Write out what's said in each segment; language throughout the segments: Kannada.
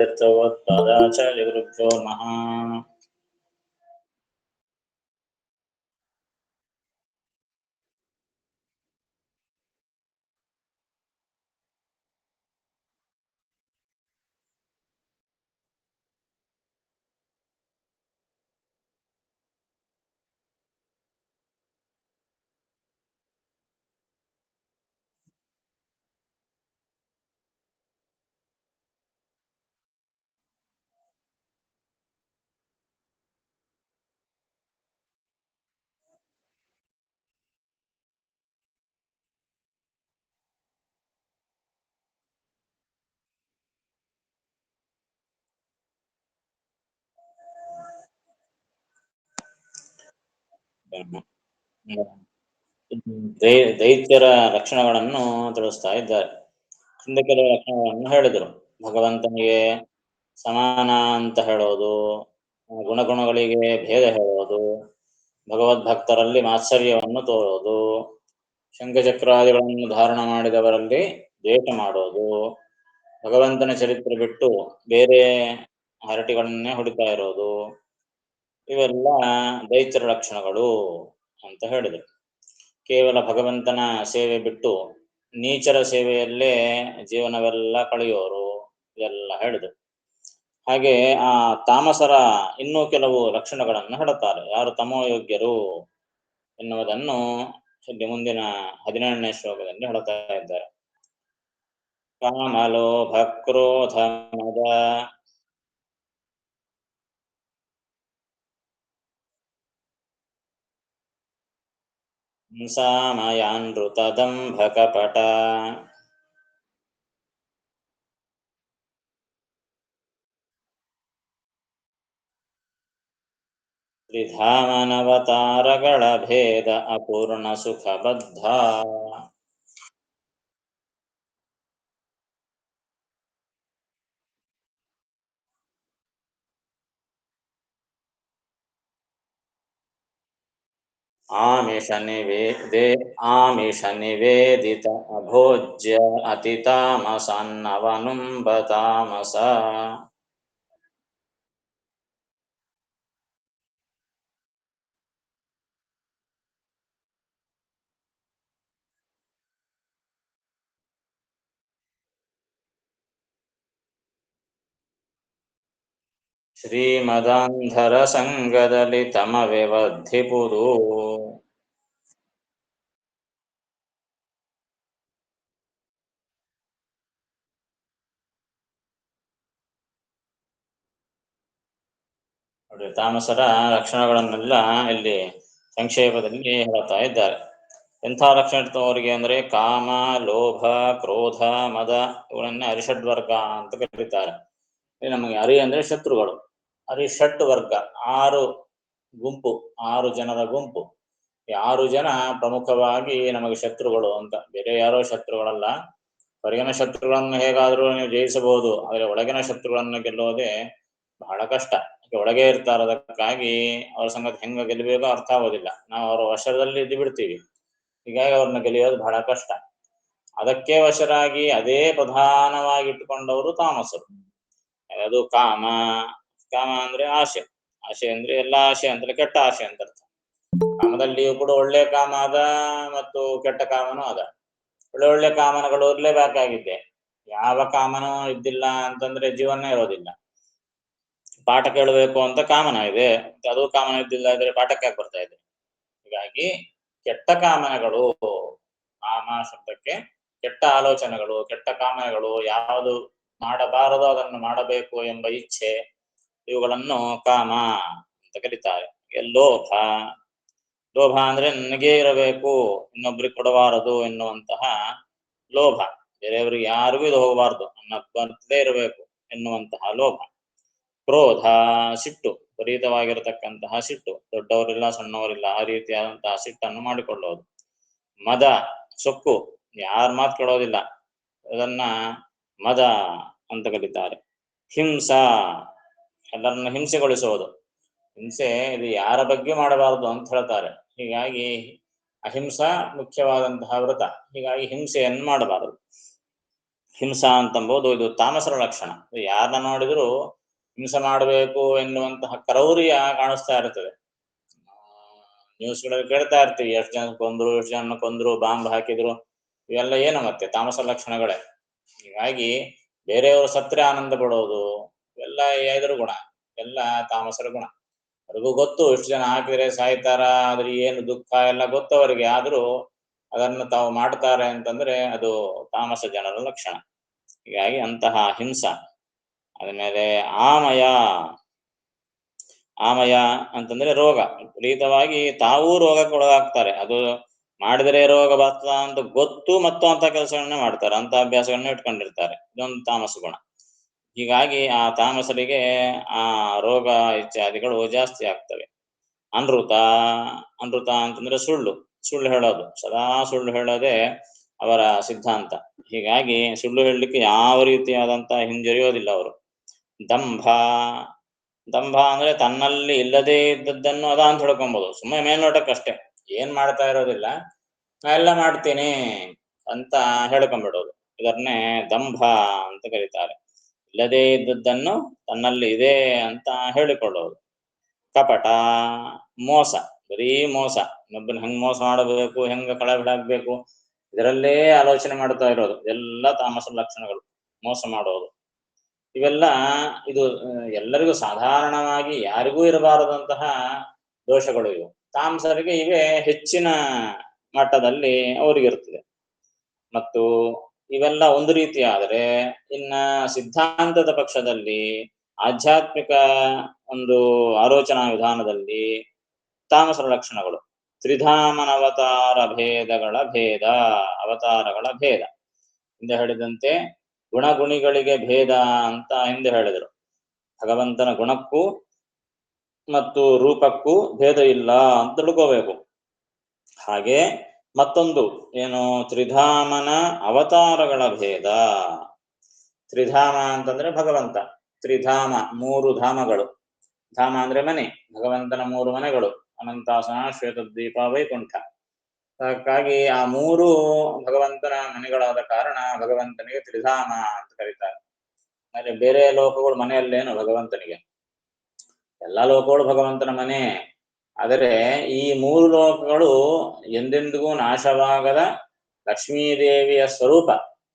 पादाचार्यगुरुभ्यो नमः। ದೈತ್ಯರ ಲಕ್ಷಣಗಳನ್ನು ತಿಳಿಸ್ತಾ ಇದ್ದಾರೆ. ಹಿಂದೆ ಕೆಲವು ಲಕ್ಷಣಗಳನ್ನು ಹೇಳಿದರು. ಭಗವಂತನಿಗೆ ಸಮಾನ ಅಂತ ಹೇಳೋದು, ಗುಣಗಳಿಗೆ ಭೇದ ಹೇಳೋದು, ಭಗವದ್ಭಕ್ತರಲ್ಲಿ ಮಾತ್ಸರ್ಯವನ್ನು ತೋರೋದು, ಶಂಖಚಕ್ರಾದಿಗಳನ್ನು ಧಾರಣ ಮಾಡಿದವರಲ್ಲಿ ದ್ವೇಷ ಮಾಡೋದು, ಭಗವಂತನ ಚರಿತ್ರೆ ಬಿಟ್ಟು ಬೇರೆ ಹರಟಿಗಳನ್ನೇ ಹೊಡಿತಾ ಇರೋದು, ಇವೆಲ್ಲ ದೈತ್ಯರ ಲಕ್ಷಣಗಳು ಅಂತ ಹೇಳಿದರು. ಕೇವಲ ಭಗವಂತನ ಸೇವೆ ಬಿಟ್ಟು ನೀಚರ ಸೇವೆಯಲ್ಲೇ ಜೀವನವೆಲ್ಲ ಕಳೆಯೋರು, ಇದೆಲ್ಲ ಹೇಳಿದರು. ಹಾಗೆ ಆ ತಾಮಸರ ಇನ್ನೂ ಕೆಲವು ಲಕ್ಷಣಗಳನ್ನು ಹೇಳುತ್ತಾರೆ. ಯಾರು ತಮೋಯೋಗ್ಯರು ಎನ್ನುವುದನ್ನು ಇಲ್ಲಿ ಮುಂದಿನ 17ನೇ ಶ್ಲೋಕದಲ್ಲಿ ಹೇಳುತ್ತಾ ಇದ್ದಾರೆ. ಕಾಮಲೋಭ ಕ್ರೋಧ ಮದ ಹಿಂಸಾಮಯಾನೃತದಂಭ ಕಪಟ ತ್ರಿಧಾಮನವತಾರಗಳ ಭೇದ ಅಪೂರ್ಣ ಸುಖಬದ್ಧ. ಆಮಿಷ ನಿವೇದಿತ ಅಭೋಜ್ಯ ಅತಿ ತಾಮಸನ್ನವನುಂಬ ತಾಮಸ. ಶ್ರೀಮದಾಂಧರ ಸಂಗದಲ್ಲಿ ತಮವೆ ವರ್ಧಿಪುದು. ನೋಡಿ, ತಾಮಸರ ಲಕ್ಷಣಗಳನ್ನೆಲ್ಲ ಇಲ್ಲಿ ಸಂಕ್ಷೇಪದಲ್ಲಿ ಹೇಳ್ತಾ ಇದ್ದಾರೆ. ಎಂಥ ಲಕ್ಷಣ ಇರ್ತವೆ ಅವರಿಗೆ ಅಂದರೆ ಕಾಮ, ಲೋಭ, ಕ್ರೋಧ, ಮದ ಇವುಗಳನ್ನ ಅರಿಷಡ್ವರ್ಗ ಅಂತ ಕರೀತಾರೆ. ನಮಗೆ ಅರಿ ಅಂದ್ರೆ ಶತ್ರುಗಳು. ಅರಿಷಟ್ ವರ್ಗ 6 ಗುಂಪು, 6 ಜನರ ಗುಂಪು. 6 ಜನ ಪ್ರಮುಖವಾಗಿ ನಮಗೆ ಶತ್ರುಗಳು ಅಂತ. ಬೇರೆ ಯಾರೋ ಶತ್ರುಗಳಲ್ಲ. ಹೊರಗಿನ ಶತ್ರುಗಳನ್ನು ಹೇಗಾದರೂ ನೀವು ಜಯಿಸಬಹುದು, ಆದರೆ ಒಳಗಿನ ಶತ್ರುಗಳನ್ನು ಗೆಲ್ಲೋದೇ ಬಹಳ ಕಷ್ಟ. ಒಳಗೆ ಇರ್ತಾರೆ, ಅದಕ್ಕಾಗಿ ಅವ್ರ ಸಂಗತಿ ಹೆಂಗ ಗೆಲ್ಲಬೇಕೋ ಅರ್ಥ ಆಗೋದಿಲ್ಲ. ನಾವು ಅವರ ವಶದಲ್ಲಿ ಇದ್ದು ಬಿಡ್ತೀವಿ, ಹೀಗಾಗಿ ಅವ್ರನ್ನ ಗೆಲ್ಲಿಯೋದು ಬಹಳ ಕಷ್ಟ. ಅದಕ್ಕೆ ವಶರಾಗಿ ಅದೇ ಪ್ರಧಾನವಾಗಿ ಇಟ್ಟುಕೊಂಡವರು ತಾಮಸರು. ಅದು ಕಾಮ. ಕಾಮ ಅಂದ್ರೆ ಆಸೆ. ಆಸೆ ಅಂದ್ರೆ ಎಲ್ಲ ಆಸೆ ಅಂತಲೇ ಕೆಟ್ಟ ಆಸೆ ಅಂತ ಅರ್ಥ. ಕಾಮದಲ್ಲಿಯೂ ಕೂಡ ಒಳ್ಳೆ ಕಾಮ ಅದ ಮತ್ತು ಕೆಟ್ಟ ಕಾಮನೂ ಅದ. ಒಳ್ಳೆ ಕಾಮನಗಳು ಇರ್ಲೇಬೇಕಾಗಿದ್ದೆ. ಯಾವ ಕಾಮನೂ ಇದ್ದಿಲ್ಲ ಅಂತಂದ್ರೆ ಜೀವನ ಇರೋದಿಲ್ಲ. ಪಾಠ ಕೇಳಬೇಕು ಅಂತ ಕಾಮನ ಇದೆ, ಅದು ಕಾಮನ ಇದ್ದಿಲ್ಲ ಇದ್ರೆ ಪಾಠಕ್ಕೆ ಯಾಕೆ ಬರ್ತಾ ಇದೆ? ಹೀಗಾಗಿ ಕೆಟ್ಟ ಕಾಮನೆಗಳು, ಕಾಮ ಶಬ್ದಕ್ಕೆ ಕೆಟ್ಟ ಆಲೋಚನೆಗಳು, ಕೆಟ್ಟ ಕಾಮನೆಗಳು, ಯಾವುದು ಮಾಡಬಾರದು ಅದನ್ನು ಮಾಡಬೇಕು ಎಂಬ ಇಚ್ಛೆ, ಇವುಗಳನ್ನು ಕಾಮ ಅಂತ ಕರೀತಾರೆ. ಲೋಭ. ಲೋಭ ಅಂದ್ರೆ ನನಗೇ ಇರಬೇಕು, ಇನ್ನೊಬ್ರಿಗೆ ಕೊಡಬಾರದು ಎನ್ನುವಂತಹ ಲೋಭ. ಬೇರೆಯವ್ರಿಗೆ ಯಾರಿಗೂ ಇದು ಹೋಗಬಾರ್ದು, ನನ್ನ ಬರ್ತದೇ ಇರಬೇಕು ಎನ್ನುವಂತಹ ಲೋಭ. ಕ್ರೋಧ, ಸಿಟ್ಟು, ವಿಪರೀತವಾಗಿರತಕ್ಕಂತಹ ಸಿಟ್ಟು. ದೊಡ್ಡವರಿಲ್ಲ ಸಣ್ಣವರಿಲ್ಲ ಆ ರೀತಿಯಾದಂತಹ ಸಿಟ್ಟನ್ನು ಮಾಡಿಕೊಳ್ಳೋದು. ಮದ, ಸೊಕ್ಕು, ಯಾರ ಮಾತು ಕೇಳೋದಿಲ್ಲ, ಅದನ್ನ ಮದ ಅಂತ ಕರೀತಾರೆ. ಹಿಂಸಾ, ಎಲ್ಲರನ್ನ ಹಿಂಸೆಗೊಳಿಸೋದು. ಹಿಂಸೆ ಇದು ಯಾರ ಬಗ್ಗೆ ಮಾಡಬಾರದು ಅಂತ ಹೇಳ್ತಾರೆ. ಹೀಗಾಗಿ ಅಹಿಂಸಾ ಮುಖ್ಯವಾದಂತಹ ವ್ರತ. ಹೀಗಾಗಿ ಹಿಂಸೆಯನ್ನು ಮಾಡಬಾರದು. ಹಿಂಸಾ ಅಂತಂಬೋದು ಇದು ತಾಮಸರ ಲಕ್ಷಣ. ಯಾರನ್ನ ನೋಡಿದ್ರು ಹಿಂಸೆ ಮಾಡಬೇಕು ಎನ್ನುವಂತಹ ಕ್ರೌರ್ಯ ಕಾಣಿಸ್ತಾ ಇರ್ತದೆ. ನ್ಯೂಸ್ಗಳಲ್ಲಿ ಕೇಳ್ತಾ ಇರ್ತೀವಿ, ಎಷ್ಟು ಜನ ಕೊಂದ್ರು, ಬಾಂಬ್ ಹಾಕಿದ್ರು, ಇವೆಲ್ಲ ಏನು ಮತ್ತೆ ತಾಮಸ ಲಕ್ಷಣಗಳೇ. ಹೀಗಾಗಿ ಬೇರೆಯವರು ಸತ್ರೆ ಆನಂದ ಪಡೋದು ಇವೆಲ್ಲ ಎದುರು ಗುಣ, ಎಲ್ಲ ತಾಮಸರ ಗುಣ. ಅವ್ರಿಗೂ ಗೊತ್ತು ಇಷ್ಟು ಜನ ಹಾಕಿದ್ರೆ ಸಾಯ್ತಾರ, ಆದ್ರೆ ಏನು ದುಃಖ ಎಲ್ಲ ಗೊತ್ತವರಿಗೆ, ಆದ್ರೂ ಅದನ್ನು ತಾವು ಮಾಡ್ತಾರೆ ಅಂತಂದ್ರೆ ಅದು ತಾಮಸ ಜನರ ಲಕ್ಷಣ. ಹೀಗಾಗಿ ಅಂತಹ ಹಿಂಸ. ಆದ್ಮೇಲೆ ಆಮಯ. ಆಮಯ ಅಂತಂದ್ರೆ ರೋಗ, ವಿಪರೀತವಾಗಿ ತಾವೂ ರೋಗಕ್ಕೆ ಒಳಗಾಗ್ತಾರೆ. ಅದು ಮಾಡಿದರೆ ರೋಗ ಬರ್ತದ ಅಂತ ಗೊತ್ತು ಮತ್ತು ಅಂತ ಕೆಲಸಗಳನ್ನ ಮಾಡ್ತಾರೆ, ಅಂತ ಅಭ್ಯಾಸಗಳನ್ನ ಇಟ್ಕೊಂಡಿರ್ತಾರೆ. ಇದೊಂದು ತಾಮಸ ಗುಣ. ಹೀಗಾಗಿ ಆ ತಾಮಸರಿಗೆ ಆ ರೋಗ ಇತ್ಯಾದಿಗಳು ಜಾಸ್ತಿ ಆಗ್ತವೆ. ಅನೃತ. ಅನೃತ ಅಂತಂದ್ರೆ ಸುಳ್ಳು, ಸುಳ್ಳು ಹೇಳೋದು, ಸದಾ ಸುಳ್ಳು ಹೇಳೋದೇ ಅವರ ಸಿದ್ಧಾಂತ. ಹೀಗಾಗಿ ಸುಳ್ಳು ಹೇಳಲಿಕ್ಕೆ ಯಾವ ರೀತಿಯಾದಂತಹ ಹಿಂಜರಿಯೋದಿಲ್ಲ ಅವರು. ದಂಭ. ದಂಭ ಅಂದ್ರೆ ತನ್ನಲ್ಲಿ ಇಲ್ಲದೇ ಇದ್ದದ್ದನ್ನು ಅದ ಅಂತ ಹೇಳ್ಕೊಬಹುದು, ಸುಮ್ಮನೆ ಮೇಲ್ನೋಟಕ್ಕಷ್ಟೇ, ಏನ್ ಮಾಡ್ತಾ ಇರೋದಿಲ್ಲ, ನಾ ಎಲ್ಲ ಮಾಡ್ತೀನಿ ಅಂತ ಹೇಳ್ಕೊಂಡ್ಬಿಡೋದು. ಇದನ್ನೇ ದಂಭ ಅಂತ ಕರೀತಾರೆ. ಇಲ್ಲದೇ ಇದ್ದದ್ದನ್ನು ತನ್ನಲ್ಲಿ ಇದೆ ಅಂತ ಹೇಳಿಕೊಳ್ಳೋದು. ಕಪಟ. ಮೋಸ, ಬರೀ ಮೋಸ, ಇನ್ನೊಬ್ಬನ ಹೆಂಗ್ ಮೋಸ ಮಾಡಬೇಕು, ಹೆಂಗ ಕಳ ಬಿಡಾಕ್ಬೇಕು, ಇದರಲ್ಲೇ ಆಲೋಚನೆ ಮಾಡ್ತಾ ಇರೋದು. ಎಲ್ಲ ತಾಮಸ ಲಕ್ಷಣಗಳು, ಮೋಸ ಮಾಡೋದು. ಇವೆಲ್ಲ ಇದು ಎಲ್ಲರಿಗೂ ಸಾಧಾರಣವಾಗಿ ಯಾರಿಗೂ ಇರಬಾರದಂತಹ ದೋಷಗಳು ಇವು. ತಾಮಸರಿಗೆ ಇವೇ ಹೆಚ್ಚಿನ ಮಟ್ಟದಲ್ಲಿ ಅವರಿಗಿರ್ತದೆ. ಮತ್ತು ಇವೆಲ್ಲ ಒಂದು ರೀತಿ ಆದರೆ, ಇನ್ನ ಸಿದ್ಧಾಂತದ ಪಕ್ಷದಲ್ಲಿ, ಆಧ್ಯಾತ್ಮಿಕ ಒಂದು ಆಲೋಚನಾ ವಿಧಾನದಲ್ಲಿ ತಾಮಸರ ಲಕ್ಷಣಗಳು ತ್ರಿಧಾಮನ ಅವತಾರ ಭೇದಗಳ ಭೇದ, ಅವತಾರಗಳ ಭೇದ. ಹಿಂದೆ ಹೇಳಿದಂತೆ ಗುಣಗುಣಿಗಳಿಗೆ ಭೇದ ಅಂತ ಹಿಂದೆ ಹೇಳಿದರು. ಭಗವಂತನ ಗುಣಕ್ಕೂ ಮತ್ತು ರೂಪಕ್ಕೂ ಭೇದ ಇಲ್ಲ ಅಂತ ತಿಳ್ಕೋಬೇಕು. ಹಾಗೆ ಮತ್ತೊಂದು ಏನು, ತ್ರಿಧಾಮನ ಅವತಾರಗಳ ಭೇದ. ತ್ರಿಧಾಮ ಅಂತಂದ್ರೆ ಭಗವಂತ, ತ್ರಿಧಾಮ ಮೂರು ಧಾಮಗಳು. ಧಾಮ ಅಂದ್ರೆ ಮನೆ, ಭಗವಂತನ ಮೂರು ಮನೆಗಳು, ಅನಂತಾಸನ, ಶ್ವೇತದ್ವೀಪ, ವೈಕುಂಠ. ಅದಕ್ಕಾಗಿ ಆ ಮೂರು ಭಗವಂತನ ಮನೆಗಳಾದ ಕಾರಣ ಭಗವಂತನಿಗೆ ತ್ರಿಧಾಮ ಅಂತ ಕರೀತಾರೆ. ಆಮೇಲೆ ಬೇರೆ ಲೋಕಗಳು ಮನೆಯಲ್ಲೇನು ಭಗವಂತನಿಗೆ, ಎಲ್ಲಾ ಲೋಕಗಳು ಭಗವಂತನ ಮನೆ. ಆದರೆ ಈ ಮೂರು ಲೋಕಗಳು ಎಂದೆಂದಿಗೂ ನಾಶವಾಗದ ಲಕ್ಷ್ಮೀದೇವಿಯ ಸ್ವರೂಪ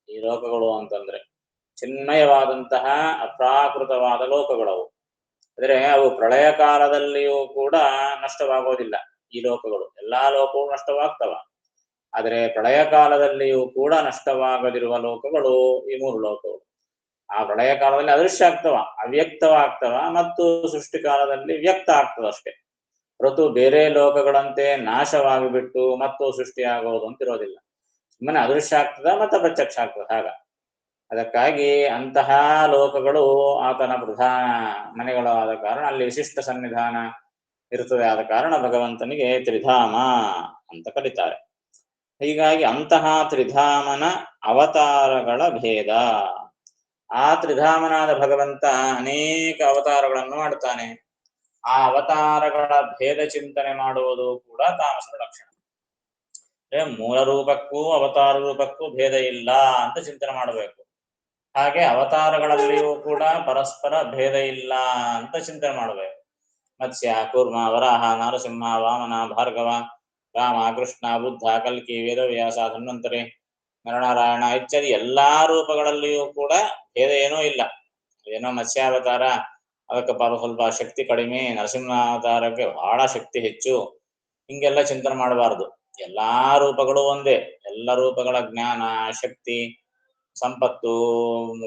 ಈ ಲೋಕಗಳು ಅಂತಂದ್ರೆ. ಚಿನ್ಮಯವಾದಂತಹ ಅಪ್ರಾಕೃತವಾದ ಲೋಕಗಳವು. ಅಂದ್ರೆ ಅವು ಪ್ರಳಯ ಕಾಲದಲ್ಲಿಯೂ ಕೂಡ ನಷ್ಟವಾಗೋದಿಲ್ಲ. ಈ ಲೋಕಗಳು, ಎಲ್ಲಾ ಲೋಕಗಳು ನಷ್ಟವಾಗ್ತವ, ಆದರೆ ಪ್ರಳಯ ಕಾಲದಲ್ಲಿಯೂ ಕೂಡ ನಷ್ಟವಾಗದಿರುವ ಲೋಕಗಳು ಈ ಮೂರು ಲೋಕಗಳು. ಆ ಪ್ರಳಯ ಕಾಲದಲ್ಲಿ ಅದೃಶ್ಯ ಆಗ್ತವ, ಅವ್ಯಕ್ತವಾಗ್ತವ, ಮತ್ತು ಸೃಷ್ಟಿ ಕಾಲದಲ್ಲಿ ವ್ಯಕ್ತ ಆಗ್ತದ ಅಷ್ಟೇ ಹೊರತು ಬೇರೆ ಲೋಕಗಳಂತೆ ನಾಶವಾಗಿಬಿಟ್ಟು ಮತ್ತು ಸೃಷ್ಟಿಯಾಗೋದು ಅಂತಿರೋದಿಲ್ಲ. ಸುಮ್ಮನೆ ಅದೃಶ್ಯ ಆಗ್ತದ ಮತ್ತು ಪ್ರತ್ಯಕ್ಷ ಆಗ್ತದ ಹಾಗ. ಅದಕ್ಕಾಗಿ ಅಂತಹ ಲೋಕಗಳು ಆತನ ಪ್ರಧಾನ ಮನೆಗಳು ಆದ ಕಾರಣ ಅಲ್ಲಿ ವಿಶಿಷ್ಟ ಸನ್ನಿಧಾನ ಇರ್ತದೆ. ಆದ ಕಾರಣ ಭಗವಂತನಿಗೆ ತ್ರಿಧಾಮ ಅಂತ ಕರೀತಾರೆ. ಹೀಗಾಗಿ ಅಂತಹ ತ್ರಿಧಾಮನ ಅವತಾರಗಳ ಭೇದ. ಆ ತ್ರಿಧಾಮನಾದ ಭಗವಂತ ಅನೇಕ ಅವತಾರಗಳನ್ನು ಮಾಡ್ತಾನೆ. ಆ ಅವತಾರಗಳ ಭೇದ ಚಿಂತನೆ ಮಾಡುವುದು ಕೂಡ ತಾಮಸರ ಲಕ್ಷಣ. ಮೂಲ ರೂಪಕ್ಕೂ ಅವತಾರ ರೂಪಕ್ಕೂ ಭೇದ ಇಲ್ಲ ಅಂತ ಚಿಂತನೆ ಮಾಡಬೇಕು. ಹಾಗೆ ಅವತಾರಗಳಲ್ಲಿಯೂ ಕೂಡ ಪರಸ್ಪರ ಭೇದ ಇಲ್ಲ ಅಂತ ಚಿಂತನೆ ಮಾಡಬೇಕು. ಮತ್ಸ್ಯ, ಕೂರ್ಮ, ವರಾಹ, ನರಸಿಂಹ, ವಾಮನ, ಭಾರ್ಗವ, ರಾಮ, ಕೃಷ್ಣ, ಬುದ್ಧ, ಕಲ್ಕಿ, ವೇದವ್ಯಾಸ, ಧನ್ವಂತರಿ, ನರನಾರಾಯಣ ಇತ್ಯಾದಿ ಎಲ್ಲಾ ರೂಪಗಳಲ್ಲಿಯೂ ಕೂಡ ಭೇದ ಏನೂ ಇಲ್ಲ. ಏನೋ ಮತ್ಸ್ಯಾವತಾರ ಅದಕ್ಕೆ ಸ್ವಲ್ಪ ಶಕ್ತಿ ಕಡಿಮೆ, ನರಸಿಂಹಾವತಾರಕ್ಕೆ ಬಹಳ ಶಕ್ತಿ ಹೆಚ್ಚು, ಹಿಂಗೆಲ್ಲ ಚಿಂತನೆ ಮಾಡಬಾರದು. ಎಲ್ಲಾ ರೂಪಗಳು ಒಂದೇ. ಎಲ್ಲ ರೂಪಗಳ ಜ್ಞಾನ, ಶಕ್ತಿ, ಸಂಪತ್ತು,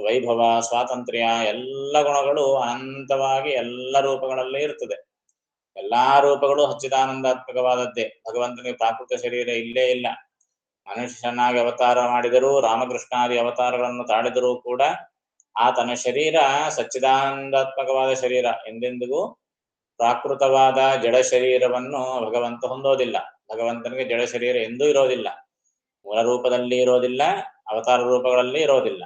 ವೈಭವ, ಸ್ವಾತಂತ್ರ್ಯ ಎಲ್ಲ ಗುಣಗಳು ಅನಂತವಾಗಿ ಎಲ್ಲ ರೂಪಗಳಲ್ಲೇ ಇರ್ತದೆ. ಎಲ್ಲಾ ರೂಪಗಳು ಸಚ್ಚಿದಾನಂದಾತ್ಮಕವಾದದ್ದೇ. ಭಗವಂತನಿಗೆ ಪ್ರಾಕೃತ ಶರೀರ ಇಲ್ಲೇ ಇಲ್ಲ. ಮನುಷ್ಯನಾಗಿ ಅವತಾರ ಮಾಡಿದರೂ, ರಾಮಕೃಷ್ಣಾದಿ ಅವತಾರಗಳನ್ನು ತಾಳಿದರೂ ಕೂಡ ಆತನ ಶರೀರ ಸಚ್ಚಿದಾನಂದಾತ್ಮಕವಾದ ಶರೀರ. ಎಂದೆಂದಿಗೂ ಪ್ರಾಕೃತವಾದ ಜಡ ಶರೀರವನ್ನು ಭಗವಂತ ಹೊಂದೋದಿಲ್ಲ. ಭಗವಂತನಿಗೆ ಜಡ ಶರೀರ ಎಂದೂ ಇರೋದಿಲ್ಲ. ಮೂಲ ರೂಪದಲ್ಲಿ ಇರೋದಿಲ್ಲ, ಅವತಾರ ರೂಪಗಳಲ್ಲಿ ಇರೋದಿಲ್ಲ.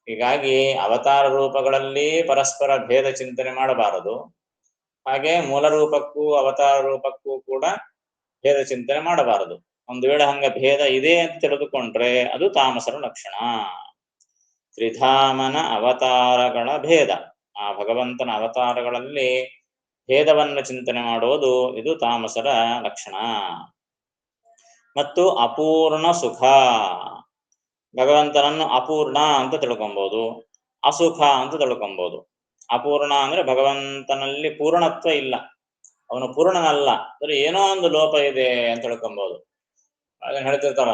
ಹೀಗಾಗಿ ಅವತಾರ ರೂಪಗಳಲ್ಲಿ ಪರಸ್ಪರ ಭೇದ ಚಿಂತನೆ ಮಾಡಬಾರದು. ಹಾಗೆ ಮೂಲ ರೂಪಕ್ಕೂ ಅವತಾರ ರೂಪಕ್ಕೂ ಕೂಡ ಭೇದ ಚಿಂತನೆ ಮಾಡಬಾರದು. ಒಂದು ವೇಳೆ ಹಂಗ ಭೇದ ಇದೆ ಅಂತ ತಿಳಿದುಕೊಂಡ್ರೆ ಅದು ತಾಮಸರ ಲಕ್ಷಣ. ತ್ರಿಧಾಮನ ಅವತಾರಗಳ ಭೇದ, ಆ ಭಗವಂತನ ಅವತಾರಗಳಲ್ಲಿ ಭೇದವನ್ನು ಚಿಂತನೆ ಮಾಡೋದು ಇದು ತಾಮಸರ ಲಕ್ಷಣ. ಮತ್ತು ಅಪೂರ್ಣ ಸುಖ, ಭಗವಂತನನ್ನು ಅಪೂರ್ಣ ಅಂತ ತಿಳ್ಕೊಬಹುದು, ಅಸುಖ ಅಂತ ತಿಳ್ಕೊಬಹುದು. ಅಪೂರ್ಣ ಅಂದ್ರೆ ಭಗವಂತನಲ್ಲಿ ಪೂರ್ಣತ್ವ ಇಲ್ಲ, ಅವನು ಪೂರ್ಣನಲ್ಲ, ಅಂದ್ರೆ ಏನೋ ಒಂದು ಲೋಪ ಇದೆ ಅಂತ ತಿಳ್ಕೊಬಹುದು. ಅದನ್ನ ಹೇಳ್ತಿರ್ತಾರ,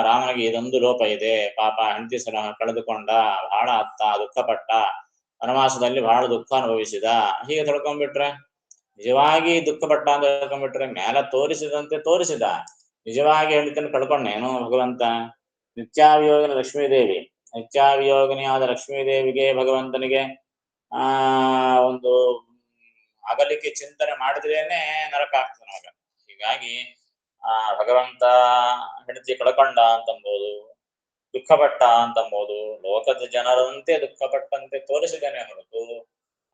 ರಾಮನಿಗೆ ಇದೊಂದು ಲೋಪ ಇದೆ, ಪಾಪ ಹೆಂಡತಿ ಸಲ ಕಳೆದುಕೊಂಡ, ಬಹಳ ಅತ್ತ ದುಃಖಪಟ್ಟ, ವನವಾಸದಲ್ಲಿ ಬಹಳ ದುಃಖ ಅನುಭವಿಸಿದ, ಹೀಗೆ ತಿಳ್ಕೊಂಡ್ಬಿಟ್ರೆ, ನಿಜವಾಗಿ ದುಃಖಪಟ್ಟ ಅಂತ ತಿಳ್ಕೊಂಡ್ಬಿಟ್ರೆ ಮೇಲೆ ತೋರಿಸಿದಂತೆ ತೋರಿಸಿದ, ನಿಜವಾಗಿ ಹೇಳ್ತಾನೆ ಕಳ್ಕೊಂಡೇನು ಭಗವಂತ? ನಿತ್ಯಾವಿಯೋಗಿನ ಲಕ್ಷ್ಮೀದೇವಿ, ನಿತ್ಯಾವಿಯೋಗಿನಿಯಾದ ಲಕ್ಷ್ಮೀದೇವಿಗೆ ಭಗವಂತನಿಗೆ ಒಂದು ಅಗಲಿಕೆ ಚಿಂತನೆ ಮಾಡಿದ್ರೇನೆ ನರಕ ಆಗ್ತದೆ ನಮಗ. ಹೀಗಾಗಿ ಭಗವಂತ ಹೆಂಡತಿ ಕಳ್ಕೊಂಡ ಅಂತಂಬೋದು, ದುಃಖಪಟ್ಟ ಅಂತಂಬೋದು, ಲೋಕದ ಜನರಂತೆ ದುಃಖಪಟ್ಟಂತೆ ತೋರಿಸಿದಾನೆ ಹೊರತು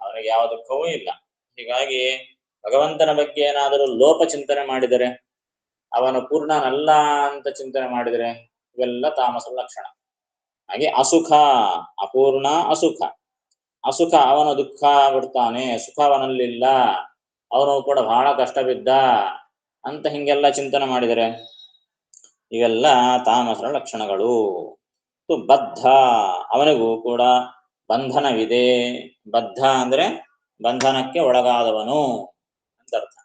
ಅವನಿಗೆ ಯಾವ ದುಃಖವೂ ಇಲ್ಲ. ಹೀಗಾಗಿ ಭಗವಂತನ ಬಗ್ಗೆ ಏನಾದರೂ ಲೋಪ ಚಿಂತನೆ ಮಾಡಿದರೆ, ಅವನು ಪೂರ್ಣನಲ್ಲ ಅಂತ ಚಿಂತನೆ ಮಾಡಿದರೆ, ಇವೆಲ್ಲ ತಾಮಸರ ಲಕ್ಷಣ. ಹಾಗೆ ಅಸುಖ, ಅಪೂರ್ಣ ಅಸುಖ. ಅಸುಖ, ಅವನು ದುಃಖ ಬಿಡ್ತಾನೆ, ಸುಖ ಅವನಲ್ಲಿಲ್ಲ, ಅವನು ಕೂಡ ಬಹಳ ಕಷ್ಟ ಬಿದ್ದ ಅಂತ ಹಿಂಗೆಲ್ಲ ಚಿಂತನೆ ಮಾಡಿದರೆ ಇವೆಲ್ಲ ತಾಮಸರ ಲಕ್ಷಣಗಳು. ಬದ್ಧ, ಅವನಿಗೂ ಕೂಡ ಬಂಧನವಿದೆ. ಬದ್ಧ ಅಂದ್ರೆ ಬಂಧನಕ್ಕೆ ಒಳಗಾದವನು ಅಂತ ಅರ್ಥ.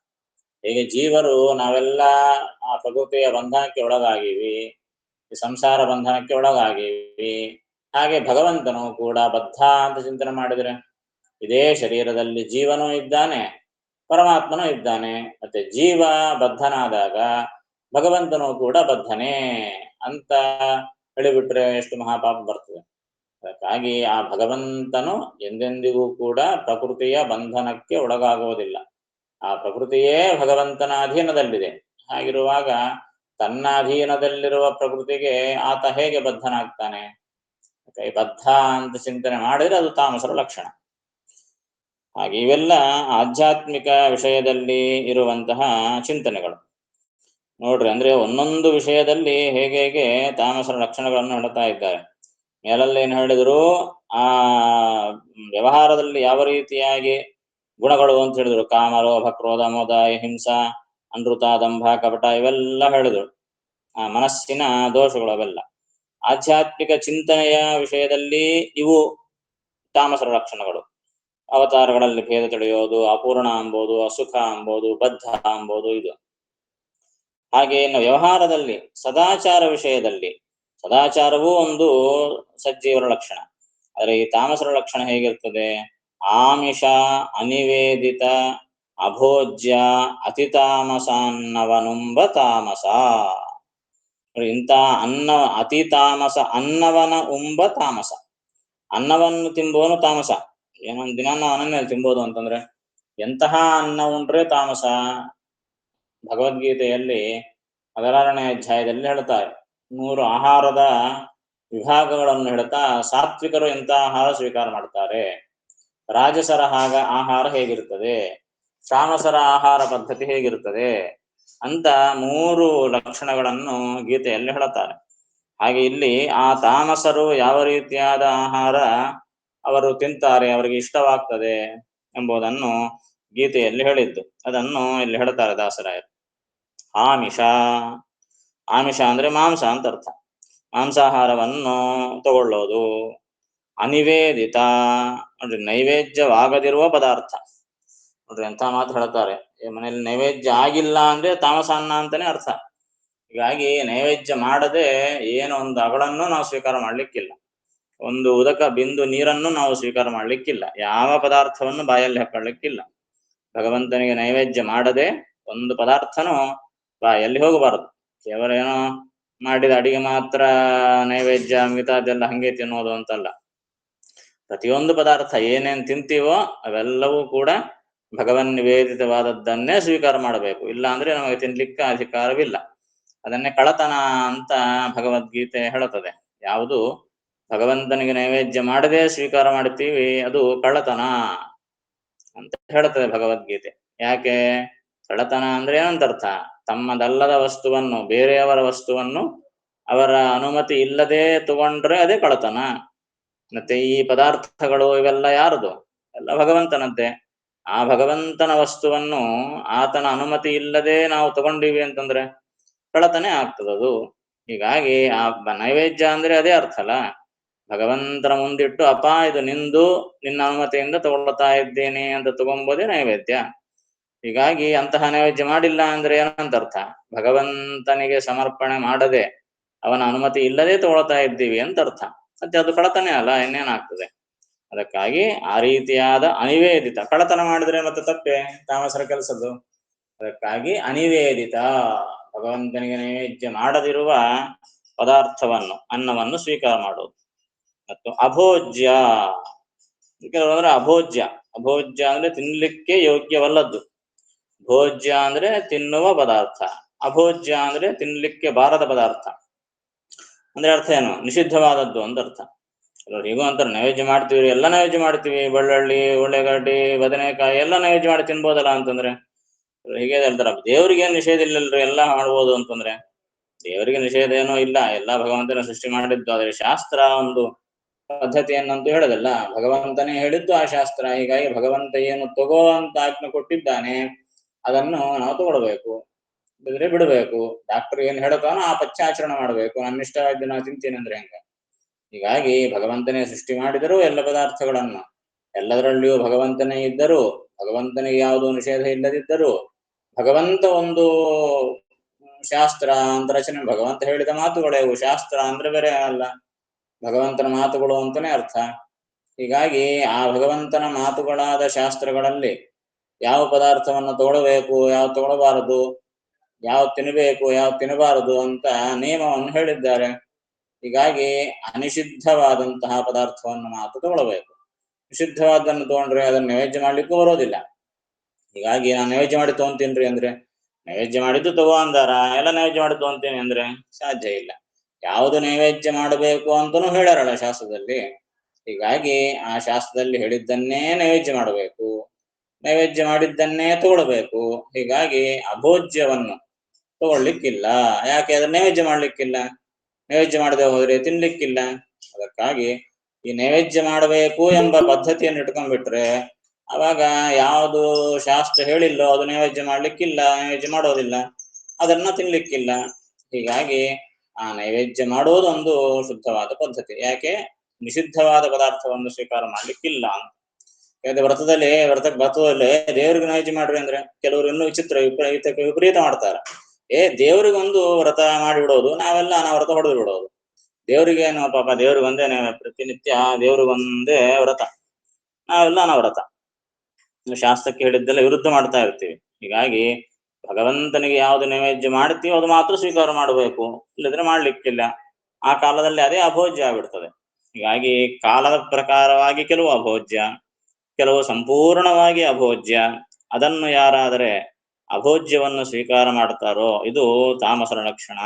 ಹೇಗೆ ಜೀವರು ನಾವೆಲ್ಲ ಆ ಪ್ರಕೃತಿಯ ಬಂಧನಕ್ಕೆ ಒಳಗಾಗಿವಿ, ಸಂಸಾರ ಬಂಧನಕ್ಕೆ ಒಳಗಾಗಿವಿ, ಹಾಗೆ ಭಗವಂತನು ಕೂಡ ಬದ್ಧ ಅಂತ ಚಿಂತನೆ ಮಾಡಿದರೆ, ಇದೇ ಶರೀರದಲ್ಲಿ ಜೀವನೂ ಇದ್ದಾನೆ, ಪರಮಾತ್ಮನೂ ಇದ್ದಾನೆ, ಮತ್ತೆ ಜೀವ ಬದ್ಧನಾದಾಗ ಭಗವಂತನು ಕೂಡ ಬದ್ಧನೇ ಅಂತ ಹೇಳಿಬಿಟ್ರೆ ಎಷ್ಟು ಮಹಾಪಾಪ ಬರ್ತದೆ. ಅದಕ್ಕಾಗಿ ಆ ಭಗವಂತನು ಎಂದೆಂದಿಗೂ ಕೂಡ ಪ್ರಕೃತಿಯ ಬಂಧನಕ್ಕೆ ಒಳಗಾಗುವುದಿಲ್ಲ. ಆ ಪ್ರಕೃತಿಯೇ ಭಗವಂತನ ಅಧೀನದಲ್ಲಿದೆ. ಹಾಗಿರುವಾಗ ತನ್ನ ಅಧೀನದಲ್ಲಿರುವ ಪ್ರಕೃತಿಗೆ ಆತ ಹೇಗೆ ಬದ್ಧನಾಗ್ತಾನೆ? ಬದ್ಧ ಅಂತ ಚಿಂತನೆ ಮಾಡಿದ್ರೆ ಅದು ತಾಮಸರ ಲಕ್ಷಣ. ಹಾಗೆ ಇವೆಲ್ಲ ಆಧ್ಯಾತ್ಮಿಕ ವಿಷಯದಲ್ಲಿ ಇರುವಂತಹ ಚಿಂತನೆಗಳು ನೋಡ್ರಿ. ಅಂದ್ರೆ ಒಂದೊಂದು ವಿಷಯದಲ್ಲಿ ಹೇಗೆ ತಾಮಸರ ಲಕ್ಷಣಗಳನ್ನು ಹೇಳ್ತಾ ಇದ್ದಾರೆ. ಮೇಲಲ್ಲೇನು ಹೇಳಿದ್ರು, ಆ ವ್ಯವಹಾರದಲ್ಲಿ ಯಾವ ರೀತಿಯಾಗಿ ಗುಣಗಳು ಅಂತ ಹೇಳಿದ್ರು, ಕಾಮ, ಲೋಭ, ಕ್ರೋಧ, ಮೋದ, ಹಿಂಸಾ, ಅನೃತ, ದಂಭ, ಕಪಟ, ಇವೆಲ್ಲ ಹೇಳಿದ್ರು, ಆ ಮನಸ್ಸಿನ ದೋಷಗಳು ಅವೆಲ್ಲ. ಆಧ್ಯಾತ್ಮಿಕ ಚಿಂತನೆಯ ವಿಷಯದಲ್ಲಿ ಇವು ತಾಮಸರ ಲಕ್ಷಣಗಳು. ಅವತಾರಗಳಲ್ಲಿ ಭೇದ ತಿಳಿಯೋದು, ಅಪೂರ್ಣ ಅಂಬೋದು, ಅಸುಖ ಅಂಬೋದು, ಬದ್ಧ ಅಂಬೋದು ಇದು. ಹಾಗೆ ಇನ್ನು ವ್ಯವಹಾರದಲ್ಲಿ ಸದಾಚಾರ ವಿಷಯದಲ್ಲಿ, ಸದಾಚಾರವೂ ಒಂದು ಸಜ್ಜೀವರ ಲಕ್ಷಣ. ಆದರೆ ಈ ತಾಮಸರ ಲಕ್ಷಣ ಹೇಗಿರ್ತದೆ? ಆಮಿಷ, ಅನಿವೇದಿತ, ಅಭೋಜ್ಯ, ಅತಿತಾಮಸಾನ್ನವನುಂಬ ತಾಮಸ. ಇಂಥ ಅತಿ ತಾಮಸ, ಅನ್ನವನ ಉಂಬ ತಾಮಸ. ಅನ್ನವನ್ನು ತಿಂಬೋನು ತಾಮಸ. ಏನೊಂದು ದಿನ ನಾವು ಅನ್ನನೇ ತಿನ್ಬೋದು ಅಂತಂದ್ರೆ ಎಂತಹ ಅನ್ನ ಉಂಡ್ರೆ ತಾಮಸ? ಭಗವದ್ಗೀತೆಯಲ್ಲಿ 16ನೇ ಅಧ್ಯಾಯದಲ್ಲಿ ಹೇಳ್ತಾರೆ, 3 ಆಹಾರದ ವಿಭಾಗಗಳನ್ನು ಹೇಳ್ತಾ, ಸಾತ್ವಿಕರು ಎಂಥ ಆಹಾರ ಸ್ವೀಕಾರ ಮಾಡ್ತಾರೆ, ರಾಜಸರ ಆಹಾರ ಹೇಗಿರ್ತದೆ, ತಾಮಸರ ಆಹಾರ ಪದ್ಧತಿ ಹೇಗಿರ್ತದೆ ಅಂತ 3 ಲಕ್ಷಣಗಳನ್ನು ಗೀತೆಯಲ್ಲಿ ಹೇಳುತ್ತಾರೆ. ಹಾಗೆ ಇಲ್ಲಿ ಆ ತಾಮಸರು ಯಾವ ರೀತಿಯಾದ ಆಹಾರ ಅವರು ತಿಂತಾರೆ, ಅವರಿಗೆ ಇಷ್ಟವಾಗ್ತದೆ ಎಂಬುದನ್ನು ಗೀತೆಯಲ್ಲಿ ಹೇಳಿದ್ದು. ಅದನ್ನು ಇಲ್ಲಿ ಹೇಳ್ತಾರೆ ದಾಸರಾಯರು. ಆಮಿಷ, ಆಮಿಷ ಅಂದ್ರೆ ಮಾಂಸ ಅಂತ ಅರ್ಥ. ಮಾಂಸಾಹಾರವನ್ನು ತಗೊಳ್ಳೋದು. ಅನಿವೇದಿತ ಅಂದ್ರೆ ನೈವೇದ್ಯವಾಗದಿರುವ ಪದಾರ್ಥ. ನೋಡ್ರಿ ಎಂಥ ಮಾತು ಹೇಳ್ತಾರೆ, ಮನೆಯಲ್ಲಿ ನೈವೇದ್ಯ ಆಗಿಲ್ಲ ಅಂದ್ರೆ ತಾಮಸ ಅನ್ನ ಅಂತಾನೆ ಅರ್ಥ. ಹೀಗಾಗಿ ನೈವೇದ್ಯ ಮಾಡದೆ ಏನೋ ಒಂದು ಅಗಳನ್ನು ನಾವು ಸ್ವೀಕಾರ ಮಾಡ್ಲಿಕ್ಕಿಲ್ಲ, ಒಂದು ಉದಕ ಬಿಂದು ನೀರನ್ನು ನಾವು ಸ್ವೀಕಾರ ಮಾಡ್ಲಿಕ್ಕಿಲ್ಲ, ಯಾವ ಪದಾರ್ಥವನ್ನು ಬಾಯಲ್ಲಿ ಹಾಕೊಳ್ಳಿಕ್ಕಿಲ್ಲ. ಭಗವಂತನಿಗೆ ನೈವೇದ್ಯ ಮಾಡದೆ ಒಂದು ಪದಾರ್ಥನೂ ಬಾಯಲ್ಲಿ ಹೋಗಬಾರದು. ಕೇವಲ ಏನೋ ಮಾಡಿದ ಅಡಿಗೆ ಮಾತ್ರ ನೈವೇದ್ಯ, ಮಿಗತಾದೆಲ್ಲ ಹಂಗೆ ತಿನ್ನೋದು ಅಂತಲ್ಲ. ಪ್ರತಿಯೊಂದು ಪದಾರ್ಥ ಏನೇನ್ ತಿಂತೀವೋ ಅವೆಲ್ಲವೂ ಕೂಡ ಭಗವನ್ ನಿವೇದಿತವಾದದ್ದನ್ನೇ ಸ್ವೀಕಾರ ಮಾಡಬೇಕು. ಇಲ್ಲ ಅಂದ್ರೆ ನಮಗೆ ತಿನ್ಲಿಕ್ಕೆ ಅಧಿಕಾರವಿಲ್ಲ. ಅದನ್ನೇ ಕಳತನ ಅಂತ ಭಗವದ್ಗೀತೆ ಹೇಳುತ್ತದೆ. ಯಾವುದು ಭಗವಂತನಿಗೆ ನೈವೇದ್ಯ ಮಾಡದೆ ಸ್ವೀಕಾರ ಮಾಡ್ತೀವಿ ಅದು ಕಳ್ಳತನ ಅಂತ ಹೇಳುತ್ತದೆ ಭಗವದ್ಗೀತೆ. ಯಾಕೆ? ಕಳ್ಳತನ ಅಂದ್ರೆ ಏನಂತ ಅರ್ಥ? ತಮ್ಮದಲ್ಲದ ವಸ್ತುವನ್ನು, ಬೇರೆಯವರ ವಸ್ತುವನ್ನು ಅವರ ಅನುಮತಿ ಇಲ್ಲದೆ ತಗೊಂಡ್ರೆ ಅದೇ ಕಳ್ಳತನ. ಮತ್ತೆ ಈ ಪದಾರ್ಥಗಳು ಇವೆಲ್ಲ ಯಾರದು? ಎಲ್ಲ ಭಗವಂತನದ್ದೇ. ಆ ಭಗವಂತನ ವಸ್ತುವನ್ನು ಆತನ ಅನುಮತಿ ಇಲ್ಲದೆ ನಾವು ತಗೊಂಡಿವಿ ಅಂತಂದ್ರೆ ಕಳತನೆ ಆಗ್ತದದು. ಹೀಗಾಗಿ ಆ ನೈವೇದ್ಯ ಅಂದ್ರೆ ಅದೇ ಅರ್ಥ ಅಲ್ಲ. ಭಗವಂತನ ಮುಂದಿಟ್ಟು ಅಪ್ಪ ಇದು ನಿಂದು, ನಿನ್ನ ಅನುಮತಿಯಿಂದ ತಗೊಳ್ತಾ ಇದ್ದೇನೆ ಅಂತ ತಗೊಂಬೋದೇ ನೈವೇದ್ಯ. ಹೀಗಾಗಿ ಅಂತಹ ನೈವೇದ್ಯ ಮಾಡಿಲ್ಲ ಅಂದ್ರೆ ಏನಂತ ಅರ್ಥ? ಭಗವಂತನಿಗೆ ಸಮರ್ಪಣೆ ಮಾಡದೆ ಅವನ ಅನುಮತಿ ಇಲ್ಲದೆ ತಗೊಳ್ತಾ ಇದ್ದೀವಿ ಅಂತ ಅರ್ಥ. ಮತ್ತೆ ಅದು ಕಳತನೆ ಅಲ್ಲ, ಇನ್ನೇನಾಗ್ತದೆ? ಅದಕ್ಕಾಗಿ ಆ ರೀತಿಯಾದ ಅನಿವೇದಿತ, ಕಳತನ ಮಾಡಿದ್ರೆ ಮತ್ತೆ ತಪ್ಪೆ, ತಾಮಸರ ಕೆಲಸದ್ದು. ಅದಕ್ಕಾಗಿ ಅನಿವೇದಿತ, ಭಗವಂತನಿಗೆ ನೈವೇದ್ಯ ಮಾಡದಿರುವ ಪದಾರ್ಥವನ್ನು, ಅನ್ನವನ್ನು ಸ್ವೀಕಾರ ಮಾಡುವುದು. ಮತ್ತು ಅಭೋಜ್ಯ, ಕೆಲವರು ಅಂದ್ರೆ ಅಭೋಜ್ಯ. ಅಭೋಜ್ಯ ಅಂದ್ರೆ ತಿನ್ಲಿಕ್ಕೆ ಯೋಗ್ಯವಲ್ಲದ್ದು. ಭೋಜ್ಯ ಅಂದ್ರೆ ತಿನ್ನುವ ಪದಾರ್ಥ, ಅಭೋಜ್ಯ ಅಂದ್ರೆ ತಿನ್ಲಿಕ್ಕೆ ಬಾರದ ಪದಾರ್ಥ. ಅಂದ್ರೆ ಅರ್ಥ ಏನು? ನಿಷಿದ್ಧವಾದದ್ದು ಅಂತ ಅರ್ಥ. ಹೀಗೂ ಅಂತಾರೆ ನೈವೇದ್ಯ ಮಾಡ್ತೀವಿ, ಎಲ್ಲ ನೈವೇದ್ಯ ಮಾಡ್ತೀವಿ, ಬೆಳ್ಳುಳ್ಳಿ, ಉಳ್ಳೆಗಡ್ಡಿ, ಬದನೆಕಾಯಿ ಎಲ್ಲ ನೈವೇದ್ಯ ಮಾಡಿ ತಿನ್ಬೋದಲ್ಲ ಅಂತಂದ್ರೆ ಹೀಗೆ ಹೇಳ್ತಾರ. ದೇವ್ರಿಗೆ ಏನ್ ನಿಷೇಧ ಇಲ್ಲಲ್ರಿ, ಎಲ್ಲ ಮಾಡ್ಬೋದು ಅಂತಂದ್ರೆ ದೇವರಿಗೆ ನಿಷೇಧ ಏನೋ ಇಲ್ಲ, ಎಲ್ಲ ಭಗವಂತನ ಸೃಷ್ಟಿ ಮಾಡಿದ್ದು. ಆದ್ರೆ ಶಾಸ್ತ್ರ ಒಂದು ಪದ್ಧತಿಯನ್ನಂತೂ ಹೇಳೋದಲ್ಲ, ಭಗವಂತನೇ ಹೇಳಿದ್ದು ಆ ಶಾಸ್ತ್ರ. ಹೀಗಾಗಿ ಭಗವಂತ ಏನು ತಗೋ ಅಂತ ಆಜ್ಞೆ ಕೊಟ್ಟಿದ್ದಾನೆ ಅದನ್ನು ನಾವು ತಗೊಳ್ಬೇಕು, ಬಿದ್ರೆ ಬಿಡಬೇಕು. ಡಾಕ್ಟರ್ ಏನ್ ಹೇಳ್ತಾನೋ ಆ ಪಥ್ಯಾಚರಣೆ ಮಾಡ್ಬೇಕು. ನನ್ನ ಇಷ್ಟವಾದ್ದು ನಾವು ತಿಂತೀನಿ ಅಂದ್ರೆ ಹೆಂಗ? ಹೀಗಾಗಿ ಭಗವಂತನೇ ಸೃಷ್ಟಿ ಮಾಡಿದರೂ ಎಲ್ಲ ಪದಾರ್ಥಗಳನ್ನು, ಎಲ್ಲದರಲ್ಲಿಯೂ ಭಗವಂತನೇ ಇದ್ದರೂ, ಭಗವಂತನಿಗೆ ಯಾವುದೋ ನಿಷೇಧ ಇಲ್ಲದಿದ್ದರೂ, ಭಗವಂತ ಒಂದು ಶಾಸ್ತ್ರ ಅಂತ ರಚನೆ, ಭಗವಂತ ಹೇಳಿದ ಮಾತುಗಳೇ ಇವು. ಶಾಸ್ತ್ರ ಅಂದ್ರೆ ಬೇರೆ ಅಲ್ಲ, ಭಗವಂತನ ಮಾತುಗಳು ಅಂತಾನೆ ಅರ್ಥ. ಹೀಗಾಗಿ ಆ ಭಗವಂತನ ಮಾತುಗಳಾದ ಶಾಸ್ತ್ರಗಳಲ್ಲಿ ಯಾವ ಪದಾರ್ಥವನ್ನು ತಗೊಳ್ಬೇಕು, ಯಾವ ತಗೊಳ್ಬಾರದು, ಯಾವ ತಿನ್ನಬೇಕು, ಯಾವ ತಿನ್ನಬಾರದು ಅಂತ ನಿಯಮವನ್ನು ಹೇಳಿದ್ದಾರೆ. ಹೀಗಾಗಿ ಅನಿಷಿದ್ಧವಾದಂತಹ ಪದಾರ್ಥವನ್ನು ಮಾತ್ರ ತಗೊಳ್ಬೇಕು. ನಿಷಿದ್ಧವಾದನ್ನು ತಗೊಂಡ್ರೆ ಅದನ್ನು ನೈವೇದ್ಯ ಮಾಡ್ಲಿಕ್ಕೂ ಬರೋದಿಲ್ಲ. ಹೀಗಾಗಿ ನಾನು ನೈವೇದ್ಯ ಮಾಡಿ ತಗೊಂತೀನ್ರಿ ಅಂದ್ರೆ ನೈವೇದ್ಯ ಮಾಡಿದ್ದು ತಗೋ ಅಂದಾರ, ಎಲ್ಲ ನೈವೇದ್ಯ ಮಾಡಿ ತಗೊಂತೀನಿ ಅಂದ್ರೆ ಸಾಧ್ಯ ಇಲ್ಲ. ಯಾವುದು ನೈವೇದ್ಯ ಮಾಡಬೇಕು ಅಂತನೂ ಹೇಳ್ಯಾರಲ್ಲ ಶಾಸ್ತ್ರದಲ್ಲಿ. ಹೀಗಾಗಿ ಆ ಶಾಸ್ತ್ರದಲ್ಲಿ ಹೇಳಿದ್ದನ್ನೇ ನೈವೇದ್ಯ ಮಾಡಬೇಕು, ನೈವೇದ್ಯ ಮಾಡಿದ್ದನ್ನೇ ತಗೊಳ್ಬೇಕು. ಹೀಗಾಗಿ ಅಭೋಜ್ಯವನ್ನು ತಗೊಳ್ಲಿಕ್ಕಿಲ್ಲ. ಯಾಕೆ? ಅದನ್ನ ನೈವೇದ್ಯ ಮಾಡ್ಲಿಕ್ಕಿಲ್ಲ, ನೈವೇದ್ಯ ಮಾಡದೆ ಹೋದ್ರೆ ತಿನ್ಲಿಕ್ಕಿಲ್ಲ. ಅದಕ್ಕಾಗಿ ಈ ನೈವೇದ್ಯ ಮಾಡಬೇಕು ಎಂಬ ಪದ್ಧತಿಯನ್ನು ಇಟ್ಕೊಂಡ್ಬಿಟ್ರೆ ಅವಾಗ ಯಾವುದು ಶಾಸ್ತ್ರ ಹೇಳಿಲ್ಲೋ ಅದು ನೈವೇದ್ಯ ಮಾಡ್ಲಿಕ್ಕಿಲ್ಲ, ನೈವೇದ್ಯ ಮಾಡೋದಿಲ್ಲ, ಅದನ್ನ ತಿನ್ಲಿಕ್ಕಿಲ್ಲ. ಹೀಗಾಗಿ ಆ ನೈವೇದ್ಯ ಮಾಡೋದು ಒಂದು ಶುದ್ಧವಾದ ಪದ್ಧತಿ. ಯಾಕೆ? ನಿಷಿದ್ಧವಾದ ಪದಾರ್ಥವನ್ನು ಸ್ವೀಕಾರ ಮಾಡ್ಲಿಕ್ಕಿಲ್ಲ ಅಂತ. ಯಾಕಂದ್ರೆ ವ್ರತದಲ್ಲಿ ದೇವ್ರಿಗೆ ನೈವೇದ್ಯ ಮಾಡ್ರಿ ಅಂದ್ರೆ ಕೆಲವರು ಇನ್ನೂ ವಿಚಿತ್ರ ವಿಪರೀತ ಮಾಡ್ತಾರ. ದೇವ್ರಿಗೊಂದು ವ್ರತ ಮಾಡಿಬಿಡೋದು, ನಾವೆಲ್ಲ ಅನಾವ್ರತ ಹೊಡೆದು ಬಿಡೋದು. ದೇವ್ರಿಗೇನು ಪಾಪ, ದೇವ್ರಿಗೆ ಒಂದೇ ಪ್ರತಿನಿತ್ಯ ದೇವ್ರಿಗೊಂದೇ ವ್ರತ, ನಾವೆಲ್ಲ ಅನಾವ್ರತ. ಶಾಸ್ತ್ರಕ್ಕೆ ಹೇಳಿದ್ದೆಲ್ಲ ವಿರುದ್ಧ ಮಾಡ್ತಾ ಇರ್ತೀವಿ. ಹೀಗಾಗಿ ಭಗವಂತನಿಗೆ ಯಾವುದು ನೈವೇದ್ಯ ಮಾಡ್ತೀವೋ ಅದು ಮಾತ್ರ ಸ್ವೀಕಾರ ಮಾಡಬೇಕು, ಇಲ್ಲದ್ರೆ ಮಾಡ್ಲಿಕ್ಕಿಲ್ಲ. ಆ ಕಾಲದಲ್ಲಿ ಅದೇ ಅಭೋಜ್ಯ ಆಗ್ಬಿಡ್ತದೆ. ಹೀಗಾಗಿ ಕಾಲದ ಪ್ರಕಾರವಾಗಿ ಕೆಲವು ಅಭೋಜ್ಯ, ಕೆಲವು ಸಂಪೂರ್ಣವಾಗಿ ಅಭೋಜ್ಯ. ಅದನ್ನು ಯಾರಾದರೆ ಅಭೋಜ್ಯವನ್ನು ಸ್ವೀಕಾರ ಮಾಡ್ತಾರೋ ಇದು ತಾಮಸರ ಲಕ್ಷಣ.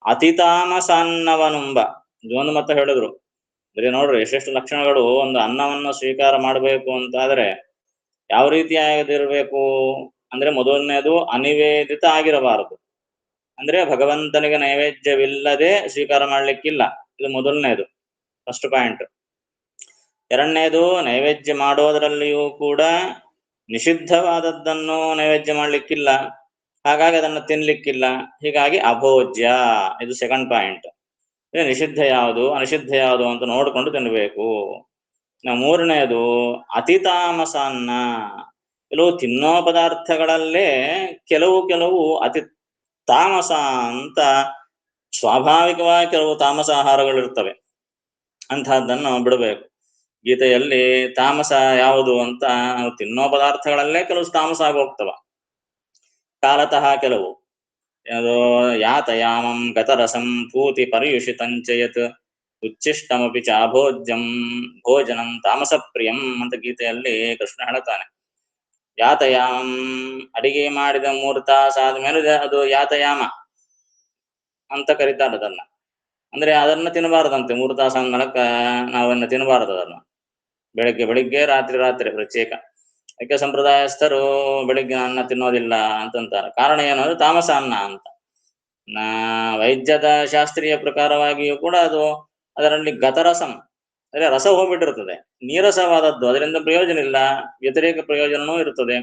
ಅತಿತಾಮಸಾನ್ನವನುಂಬ ಇದೊಂದು ಮತ್ತೆ ಹೇಳಿದ್ರು. ಬರೀ ನೋಡ್ರಿ ಎಷ್ಟೆಷ್ಟು ಲಕ್ಷಣಗಳು. ಒಂದು ಅನ್ನವನ್ನು ಸ್ವೀಕಾರ ಮಾಡಬೇಕು ಅಂತಾದ್ರೆ ಯಾವ ರೀತಿ ಆಗಿರ್ಬೇಕು ಅಂದ್ರೆ ಮೊದಲನೇದು ಅನಿವೇದಿತ ಆಗಿರಬಾರದು. ಅಂದ್ರೆ ಭಗವಂತನಿಗೆ ನೈವೇದ್ಯವಿಲ್ಲದೆ ಸ್ವೀಕಾರ ಮಾಡ್ಲಿಕ್ಕಿಲ್ಲ, ಇದು ಮೊದಲನೇದು, ಫಸ್ಟ್ ಪಾಯಿಂಟ್. ಎರಡನೇದು, ನೈವೇದ್ಯ ಮಾಡೋದರಲ್ಲಿಯೂ ಕೂಡ ನಿಷಿದ್ಧವಾದದ್ದನ್ನು ನೈವೇದ್ಯ ಮಾಡ್ಲಿಕ್ಕಿಲ್ಲ, ಹಾಗಾಗಿ ಅದನ್ನು ತಿನ್ಲಿಕ್ಕಿಲ್ಲ. ಹೀಗಾಗಿ ಅಭೋಜ್ಯ, ಇದು ಸೆಕೆಂಡ್ ಪಾಯಿಂಟ್. ನಿಷಿದ್ಧ ಯಾವುದು ಅನಿಷಿದ್ಧ ಯಾವುದು ಅಂತ ನೋಡ್ಕೊಂಡು ತಿನ್ನಬೇಕು. ಮೂರನೇದು ಅತಿತಾಮಸಾನ್ನ, ಕೆಲವು ತಿನ್ನೋ ಪದಾರ್ಥಗಳಲ್ಲೇ ಕೆಲವು ಅತಿ ತಾಮಸ ಅಂತ ಸ್ವಾಭಾವಿಕವಾಗಿ ಕೆಲವು ತಾಮಸ ಆಹಾರಗಳಿರ್ತವೆ, ಅಂತಹದ್ದನ್ನು ಬಿಡಬೇಕು. ಗೀತೆಯಲ್ಲಿ ತಾಮಸ ಯಾವುದು ಅಂತ ನಾವು ತಿನ್ನೋ ಪದಾರ್ಥಗಳಲ್ಲೇ ಕೆಲವು ತಾಮಸ ಆಗಿ ಹೋಗ್ತವ ಕಾಲತಃ. ಕೆಲವು ಅದು ಯಾತಯಾಮಂ ಗತರಸಂ ಪೂತಿ ಪರ್ಯುಷಿತಂಚಯತ್ ಉಚ್ಚಿಷ್ಟಮಪಿ ಚಾಭೋಜ್ಯಂ ಭೋಜನಂ ತಾಮಸ ಪ್ರಿಯಂ ಅಂತ ಗೀತೆಯಲ್ಲಿ ಕೃಷ್ಣ ಹೇಳ್ತಾನೆ. ಯಾತಯಾಮಂ, ಅಡಿಗೆ ಮಾಡಿದ 3 ತಾಸು ಆದ್ಮೇಲೆ ಅದು ಯಾತಯಾಮ ಅಂತ ಕರೀತಾರೆ ಅದನ್ನ. ಅಂದ್ರೆ ಅದನ್ನ ತಿನ್ನಬಾರದಂತೆ 3 ತಾಸು ಅಂದ್ಮೇಲಕ್ಕ ನಾವನ್ನ ತಿನ್ನಬಾರದು ಅದನ್ನ. ಬೆಳಿಗ್ಗೆ ರಾತ್ರಿ ಪ್ರತ್ಯೇಕ. ಯಾಕೆ ಸಂಪ್ರದಾಯಸ್ಥರು ಬೆಳಿಗ್ಗೆ ಅನ್ನ ತಿನ್ನೋದಿಲ್ಲ ಅಂತಂತಾರೆ. ಕಾರಣ ಏನು ಅಂದ್ರೆ ತಾಮಸ ಅನ್ನ ಅಂತ. ವೈದ್ಯದ ಶಾಸ್ತ್ರೀಯ ಪ್ರಕಾರವಾಗಿಯೂ ಕೂಡ ಅದರಲ್ಲಿ ಗತರಸಂ, ಅಂದ್ರೆ ರಸ ಹೋಗ್ಬಿಟ್ಟಿರ್ತದೆ, ನೀರಸವಾದದ್ದು, ಅದರಿಂದ ಪ್ರಯೋಜನ ಇಲ್ಲ, ವ್ಯತಿರೇಕ ಪ್ರಯೋಜನವೂ ಇರುತ್ತದೆ.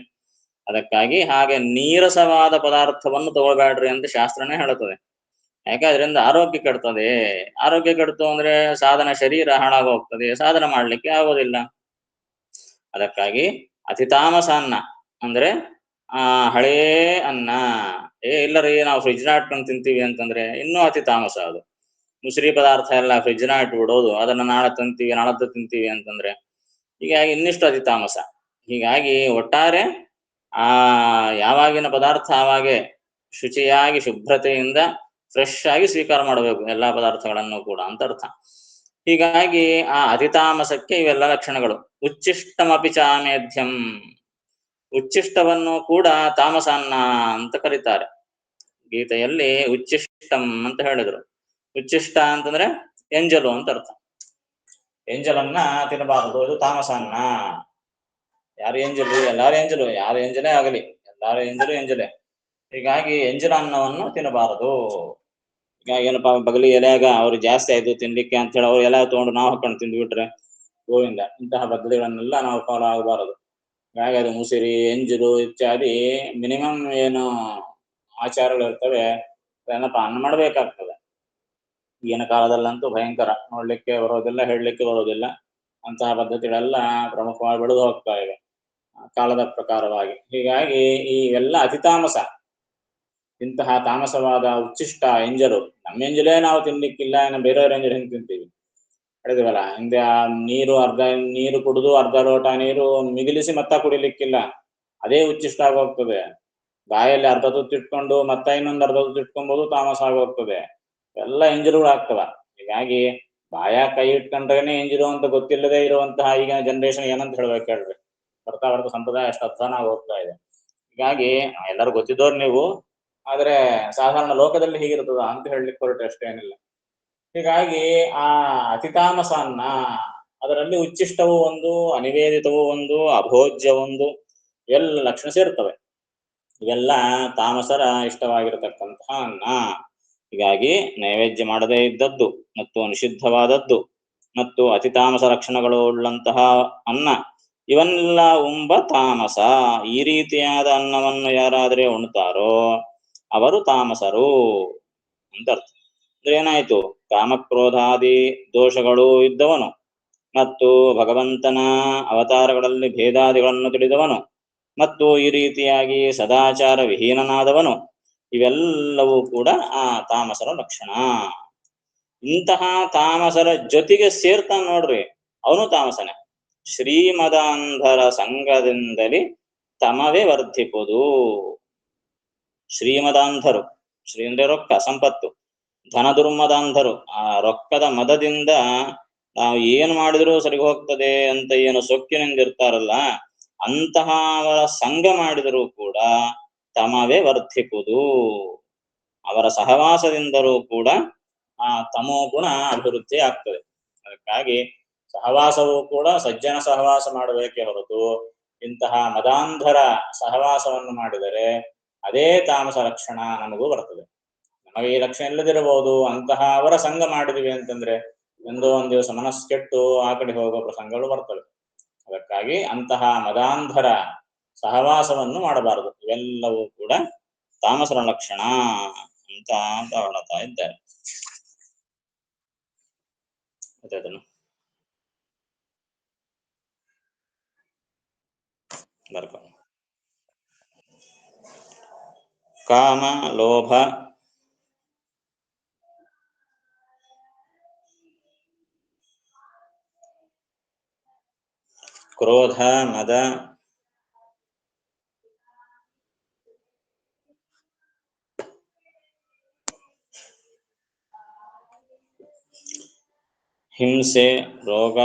ಅದಕ್ಕಾಗಿ ಹಾಗೆ ನೀರಸವಾದ ಪದಾರ್ಥವನ್ನು ತಗೊಳ್ಬೇಡ್ರಿ ಅಂತ ಶಾಸ್ತ್ರನೇ ಹೇಳುತ್ತದೆ. ಯಾಕೆ? ಅದರಿಂದ ಆರೋಗ್ಯ ಕೆಡ್ತದೆ. ಆರೋಗ್ಯ ಕೆಡ್ತು ಅಂದ್ರೆ ಸಾಧನ ಶರೀರ ಹಾಳಾಗೋಗ್ತದೆ, ಸಾಧನ ಮಾಡ್ಲಿಕ್ಕೆ ಆಗೋದಿಲ್ಲ. ಅದಕ್ಕಾಗಿ ಅತಿತಾಮಸ ಅನ್ನ ಅಂದ್ರೆ ಹಳೇ ಅನ್ನ. ಇಲ್ಲರಿ ನಾವು ಫ್ರಿಜ್ನ ಇಟ್ಕೊಂಡು ತಿಂತೀವಿ ಅಂತಂದ್ರೆ ಇನ್ನೂ ಅತಿ ತಾಮಸ ಅದು. ಮುಸುರಿ ಪದಾರ್ಥ ಎಲ್ಲ ಫ್ರಿಜ್ನ ಇಟ್ಬಿಡೋದು, ಅದನ್ನ ನಾಳೆ ತಿಂತೀವಿ ನಾಳದ್ದು ತಿಂತೀವಿ ಅಂತಂದ್ರೆ ಹೀಗಾಗಿ ಇನ್ನಿಷ್ಟು ಅತಿ ತಾಮಸ. ಹೀಗಾಗಿ ಒಟ್ಟಾರೆ ಯಾವಾಗಿನ ಪದಾರ್ಥ ಆವಾಗೆ ಶುಚಿಯಾಗಿ ಶುಭ್ರತೆಯಿಂದ ಫ್ರೆಶ್ ಆಗಿ ಸ್ವೀಕಾರ ಮಾಡಬೇಕು ಎಲ್ಲಾ ಪದಾರ್ಥಗಳನ್ನು ಕೂಡ ಅಂತ ಅರ್ಥ. ಹೀಗಾಗಿ ಅತಿತಾಮಸಕ್ಕೆ ಇವೆಲ್ಲ ಲಕ್ಷಣಗಳು. ಉಚ್ಚಿಷ್ಟಮಪಿ ಚಾಮೇಧ್ಯಂ, ಉಚ್ಚಿಷ್ಟವನ್ನು ಕೂಡ ತಾಮಸಾನ್ನ ಅಂತ ಕರೀತಾರೆ. ಗೀತೆಯಲ್ಲಿ ಉಚ್ಚಿಷ್ಟಂ ಅಂತ ಹೇಳಿದ್ರು. ಉಚ್ಚಿಷ್ಟ ಅಂತಂದ್ರೆ ಎಂಜಲು ಅಂತ ಅರ್ಥ. ಎಂಜಲನ್ನ ತಿನ್ನಬಾರದು, ಇದು ತಾಮಸಾನ್ನ. ಯಾರು ಎಂಜಲು? ಎಲ್ಲಾರು ಎಂಜಲು, ಯಾರು ಎಂಜಲೇ ಆಗಲಿ, ಎಲ್ಲಾರು ಎಂಜಲೇ. ಹೀಗಾಗಿ ಎಂಜಲ ಅನ್ನವನ್ನು ತಿನ್ನಬಾರದು. ಹೀಗಾಗಿ ಏನಪ್ಪಾ, ಬಗಲಿ ಎಲೆಯಾಗ ಅವ್ರು ಜಾಸ್ತಿ ಆಯ್ತು ತಿನ್ಲಿಕ್ಕೆ ಅಂತ ಹೇಳಿ ಅವ್ರು ಎಲೆ ತಗೊಂಡು ನಾವು ಹಾಕೊಂಡು ತಿಂದ್ಬಿಟ್ರೆ ಗೋವಿಂದ. ಇಂತಹ ಬದಲಿಗಳನ್ನೆಲ್ಲ ನಾವು ಫಾಲೋ ಆಗಬಾರದು. ಹಾಗೆ ಅದು ಮುಸಿರಿ, ಎಂಜಲು ಇತ್ಯಾದಿ ಮಿನಿಮಮ್ ಏನು ಆಚಾರಗಳು ಇರ್ತವೆ ಅದನ್ನ ಪಾಲನೆ ಮಾಡಬೇಕಾಗ್ತದೆ. ಈಗಿನ ಕಾಲದಲ್ಲಂತೂ ಭಯಂಕರ, ನೋಡ್ಲಿಕ್ಕೆ ಬರೋದಿಲ್ಲ, ಹೇಳಲಿಕ್ಕೆ ಬರೋದಿಲ್ಲ. ಅಂತಹ ಪದ್ಧತಿಗಳೆಲ್ಲ ಪ್ರಮುಖವಾಗಿ ಬೆಳೆದು ಹೋಗ್ತಾ ಇವೆ ಕಾಲದ ಪ್ರಕಾರವಾಗಿ. ಹೀಗಾಗಿ ಈ ಎಲ್ಲ ಅತಿತಾಮಸ. ಇಂತಹ ತಾಮಸವಾದ ಉಚ್ಚಿಷ್ಟ ಎಂಜಲು, ನಮ್ಮ ಎಂಜಲೇ ನಾವು ತಿನ್ಲಿಕ್ಕಿಲ್ಲ, ಇನ್ನು ಬೇರೆಯವ್ರ ಎಂಜಲು ಹೆಂಗೆ ತಿಂತೀವಿ? ಹೇಳಿದಿವಲ್ಲ ಹಿಂದೆ, ಅರ್ಧ ನೀರು ಕುಡಿದು ಅರ್ಧ ಲೋಟ ನೀರು ಮಿಗಿಲಿಸಿ ಮತ್ತ ಕುಡಿಲಿಕ್ಕಿಲ್ಲ, ಅದೇ ಉಚ್ಚಿಷ್ಟ ಆಗೋಗ್ತದೆ. ಬಾಯಲ್ಲಿ ಅರ್ಧ ತುತ್ತಿಟ್ಕೊಂಡು ಮತ್ತ ಇನ್ನೊಂದು ಅರ್ಧ ತುತ್ತಿಟ್ಕೊಂಬೋದು, ತಾಮಸ ಆಗೋಗ್ತದೆ. ಎಲ್ಲ ಎಂಜಲುಗಳು ಆಗ್ತವ. ಹೀಗಾಗಿ ಬಾಯ ಕೈ ಇಟ್ಕೊಂಡ್ರೇನೆ ಎಂಜಲು ಅಂತ ಗೊತ್ತಿಲ್ಲದೆ ಇರುವಂತಹ ಈಗಿನ ಜನರೇಷನ್ ಏನಂತ ಹೇಳ್ಬೇಕು ಹೇಳ್ರಿ? ಬರ್ತಾ ಬರ್ತಾ ಸಂಪ್ರದಾಯ ಅಷ್ಟು ಅರ್ಥನ ಹೋಗ್ತಾ ಇದೆ. ಹೀಗಾಗಿ ಎಲ್ಲರೂ ಗೊತ್ತಿದ್ದವ್ರು ನೀವು, ಆದ್ರೆ ಸಾಧಾರಣ ಲೋಕದಲ್ಲಿ ಹೀಗಿರ್ತದ ಅಂತ ಹೇಳಲಿಕ್ಕೆ ಹೊರಟೆ, ಅಷ್ಟೇನಿಲ್ಲ. ಹೀಗಾಗಿ ಅತಿತಾಮಸ ಅನ್ನ, ಅದರಲ್ಲಿ ಉಚ್ಚಿಷ್ಟವೂ ಒಂದು, ಅನಿವೇದಿತವೂ ಒಂದು, ಅಭೋಜ್ಯ ಒಂದು, ಎಲ್ಲ ಲಕ್ಷಣ ಸೇರ್ತವೆ. ಇವೆಲ್ಲ ತಾಮಸರ ಇಷ್ಟವಾಗಿರತಕ್ಕಂತಹ ಅನ್ನ. ಹೀಗಾಗಿ ನೈವೇದ್ಯ ಮಾಡದೇ ಇದ್ದದ್ದು ಮತ್ತು ನಿಷಿದ್ಧವಾದದ್ದು ಮತ್ತು ಅತಿತಾಮಸ ಲಕ್ಷಣಗಳು ಉಳ್ಳಂತಹ ಅನ್ನ, ಇವನ್ನೆಲ್ಲ ಉಂಬ ತಾಮಸ. ಈ ರೀತಿಯಾದ ಅನ್ನವನ್ನು ಯಾರಾದ್ರೆ ಉಣ್ತಾರೋ ಅವರು ತಾಮಸರು ಅಂತ ಅರ್ಥ. ಅಂದ್ರೆ ಏನಾಯ್ತು? ಕಾಮಕ್ರೋಧಾದಿ ದೋಷಗಳು ಇದ್ದವನು ಮತ್ತು ಭಗವಂತನ ಅವತಾರಗಳಲ್ಲಿ ಭೇದಾದಿಗಳನ್ನು ತಿಳಿದವನು ಮತ್ತು ಈ ರೀತಿಯಾಗಿ ಸದಾಚಾರ ವಿಹೀನನಾದವನು, ಇವೆಲ್ಲವೂ ಕೂಡ ತಾಮಸರ ಲಕ್ಷಣ. ಇಂತಹ ತಾಮಸರ ಜೊತೆಗೆ ಸೇರ್ತಾನ ನೋಡ್ರಿ, ಅವನು ತಾಮಸನೇ. ಶ್ರೀಮದಾಂಧರ ಸಂಘದಿಂದಲೇ ತಮವೇ ವರ್ಧಿಪುದು. ಶ್ರೀಮದಾಂಧರು, ಶ್ರೀ ಅಂದ್ರೆ ರೊಕ್ಕ, ಸಂಪತ್ತು. ಧನ ದುರ್ಮದಾಂಧರು, ರೊಕ್ಕದ ಮದದಿಂದ ನಾವು ಏನು ಮಾಡಿದ್ರೂ ಸರಿ ಹೋಗ್ತದೆ ಅಂತ ಏನು ಸೊಕ್ಕಿನಿಂದಿರ್ತಾರಲ್ಲ, ಅಂತಹ ಅವರ ಸಂಘ ಮಾಡಿದರೂ ಕೂಡ ತಮವೇ ವರ್ಧಿಪುದು. ಅವರ ಸಹವಾಸದಿಂದಲೂ ಕೂಡ ತಮೋ ಗುಣ ಅಭಿವೃದ್ಧಿ ಆಗ್ತದೆ. ಅದಕ್ಕಾಗಿ ಸಹವಾಸವೂ ಕೂಡ ಸಜ್ಜನ ಸಹವಾಸ ಮಾಡಬೇಕೇ ಹೊರತು ಇಂತಹ ಮದಾಂಧರ ಸಹವಾಸವನ್ನು ಮಾಡಿದರೆ ಅದೇ ತಾಮಸ ಲಕ್ಷಣ ನಮಗೂ ಬರ್ತದೆ. ನಮಗೆ ಈ ಲಕ್ಷಣ ಇಲ್ಲದಿರಬಹುದು, ಅಂತಹ ಅವರ ಸಂಘ ಮಾಡಿದ್ವಿ ಅಂತಂದ್ರೆ ಎಂದೋ ಒಂದು ದಿವಸ ಮನಸ್ಸು ಕೆಟ್ಟು ಆ ಕಡೆ ಹೋಗೋ ಪ್ರಸಂಗಗಳು ಬರ್ತವೆ. ಅದಕ್ಕಾಗಿ ಅಂತಹ ಮದಾಂಧರ ಸಹವಾಸವನ್ನು ಮಾಡಬಾರದು. ಇವೆಲ್ಲವೂ ಕೂಡ ತಾಮಸರ ಲಕ್ಷಣ ಅಂತ ಹೊರಡ್ತಾ ಇದ್ದಾರೆ. ಅದನ್ನು ಬರ್ಕೊ. ಕಾಮ, ಲೋಭ, ಕ್ರೋಧ, ಮದ, ಹಿಂಸೆ, ರೋಗ,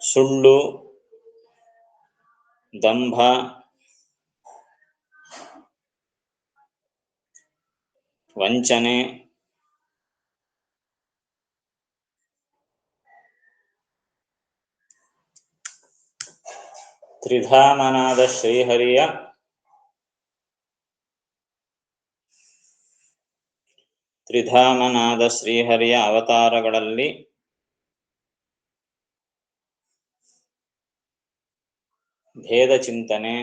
ಸುಳ್ಳು, ದಂಭ, ವಂಚನೆ, ತ್ರಿಧಾಮನಾದ ಶ್ರೀಹರಿಯ ತ್ರಿಧಾಮನಾದ ಶ್ರೀಹರಿಯ ಅವತಾರಗಳಲ್ಲಿ ಭೇದ ಚಿಂತನೆ,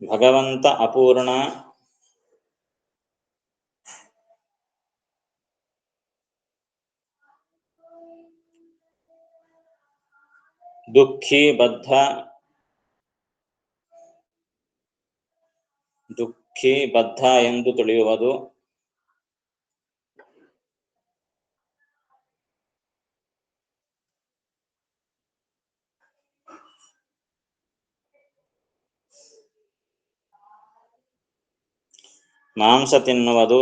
ಭಗವಂತ ಅಪೂರ್ಣ, ದುಃಖಿ ಬದ್ಧ ಎಂದು ತಿಳಿಯುವುದು, ಮಾಂಸ ತಿನ್ನುವುದು,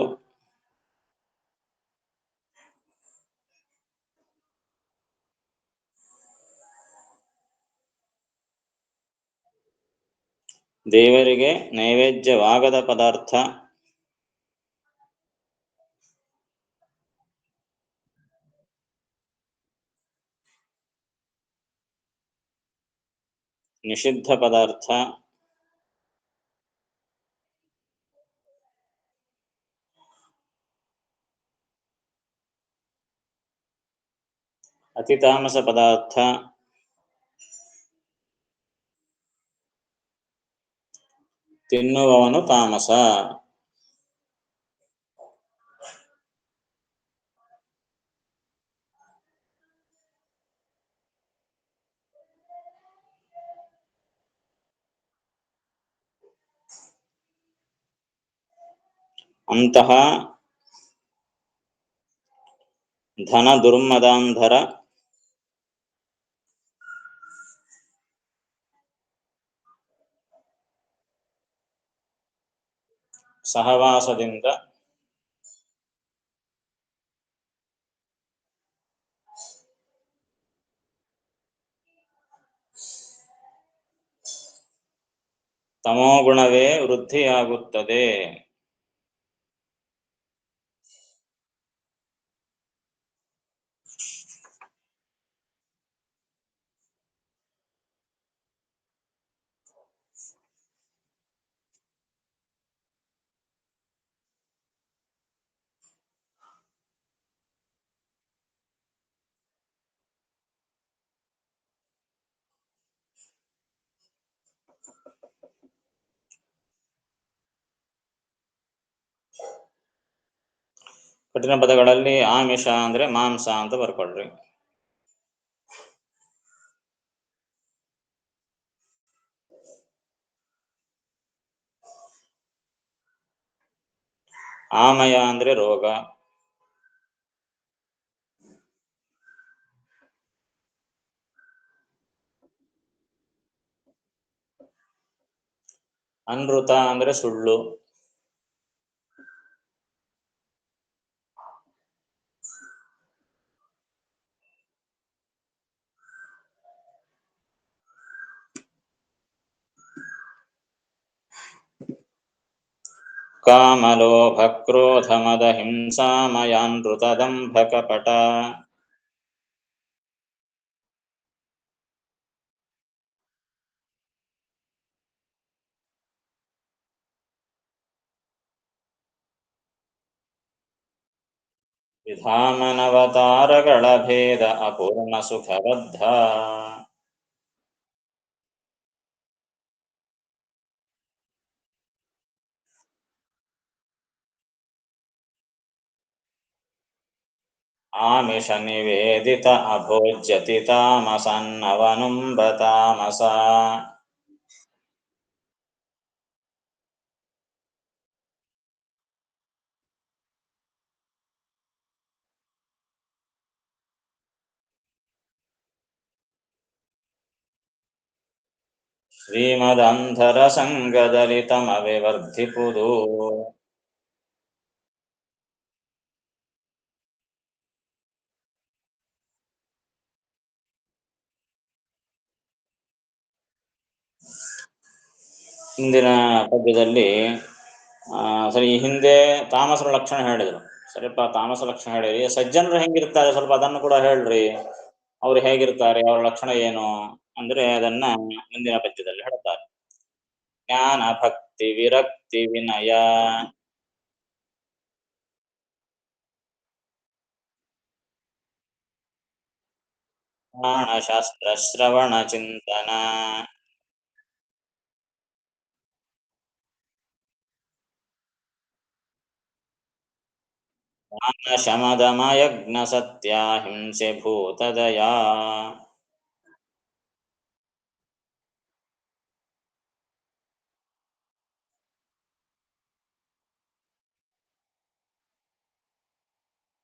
ದೇವರಿಗೆ ನೈವೇದ್ಯವಾಗದ ಪದಾರ್ಥ, ನಿಷಿದ್ಧ ಪದಾರ್ಥ, ಅತಿ ತಾಮಸ ಪದಾರ್ಥ, ತಿನ್ನುವವನು ತಾಮಸ. ಅಂತಹ ಧನ ದುರ್ಮದಾಂಧರ ಸಹವಾಸದಿಂದ ತಮೋಗುಣವೇ ವೃದ್ಧಿಯಾಗುತ್ತದೆ. ಕಠಿಣ ಪದಗಳಲ್ಲಿ ಆಮಿಷ ಅಂದ್ರೆ ಮಾಂಸ ಅಂತ ಬರ್ಕೊಳ್ರಿ. ಆಮಯ ಅಂದ್ರೆ ರೋಗ. ಅನೃತ ಅಂದ್ರೆ ಸುಳ್ಳು. ಕಾಮಲೋಭ ಕ್ರೋಧ ಮದ ಹಿಂಸಾಮಯಾನೃತ ದಂಭ ಕಪಟ. ವಿಧಾಮನವತಾರಗಳ ಭೇದ ಅಪೂರ್ಣ ಸುಖಬದ್ಧ. ಆಮಿಷ ನಿವೇದಿತ ಅಭೋಜ್ಯತಿ ತಾಮಸನ್ನವನುಂಬ ತಾಮಸ. ಶ್ರೀಮದಂಧರ ಸಂಗದಲ್ಲಿ ತಮವಿವರ್ಧಿಪುದು. ಹಿಂದಿನ ಪದ್ಯದಲ್ಲಿ ಸರಿ, ಹಿಂದೆ ತಾಮಸರ ಲಕ್ಷಣ ಹೇಳಿದರು. ಸರಿಪ್ಪ, ತಾಮಸ ಲಕ್ಷಣ ಹೇಳಿರಿ. ಸಜ್ಜನರು ಹೆಂಗಿರ್ತಾರೆ ಸ್ವಲ್ಪ ಅದನ್ನು ಕೂಡ ಹೇಳ್ರಿ. ಅವ್ರು ಹೇಗಿರ್ತಾರೆ, ಅವ್ರ ಲಕ್ಷಣ ಏನು ಅಂದ್ರೆ ಅದನ್ನ ಮುಂದಿನ ಪದ್ಯದಲ್ಲಿ ಹೇಳ್ತಾರೆ. ಜ್ಞಾನ ಭಕ್ತಿ ವಿರಕ್ತಿ ವಿನಯ ಶಾಸ್ತ್ರ ಶ್ರವಣ ಚಿಂತನ ಜ್ಞಾನ ಶಮದಮ ಯಜ್ಞ ಸತ್ಯ ಹಿಂಸೆ ಭೂತದಯ.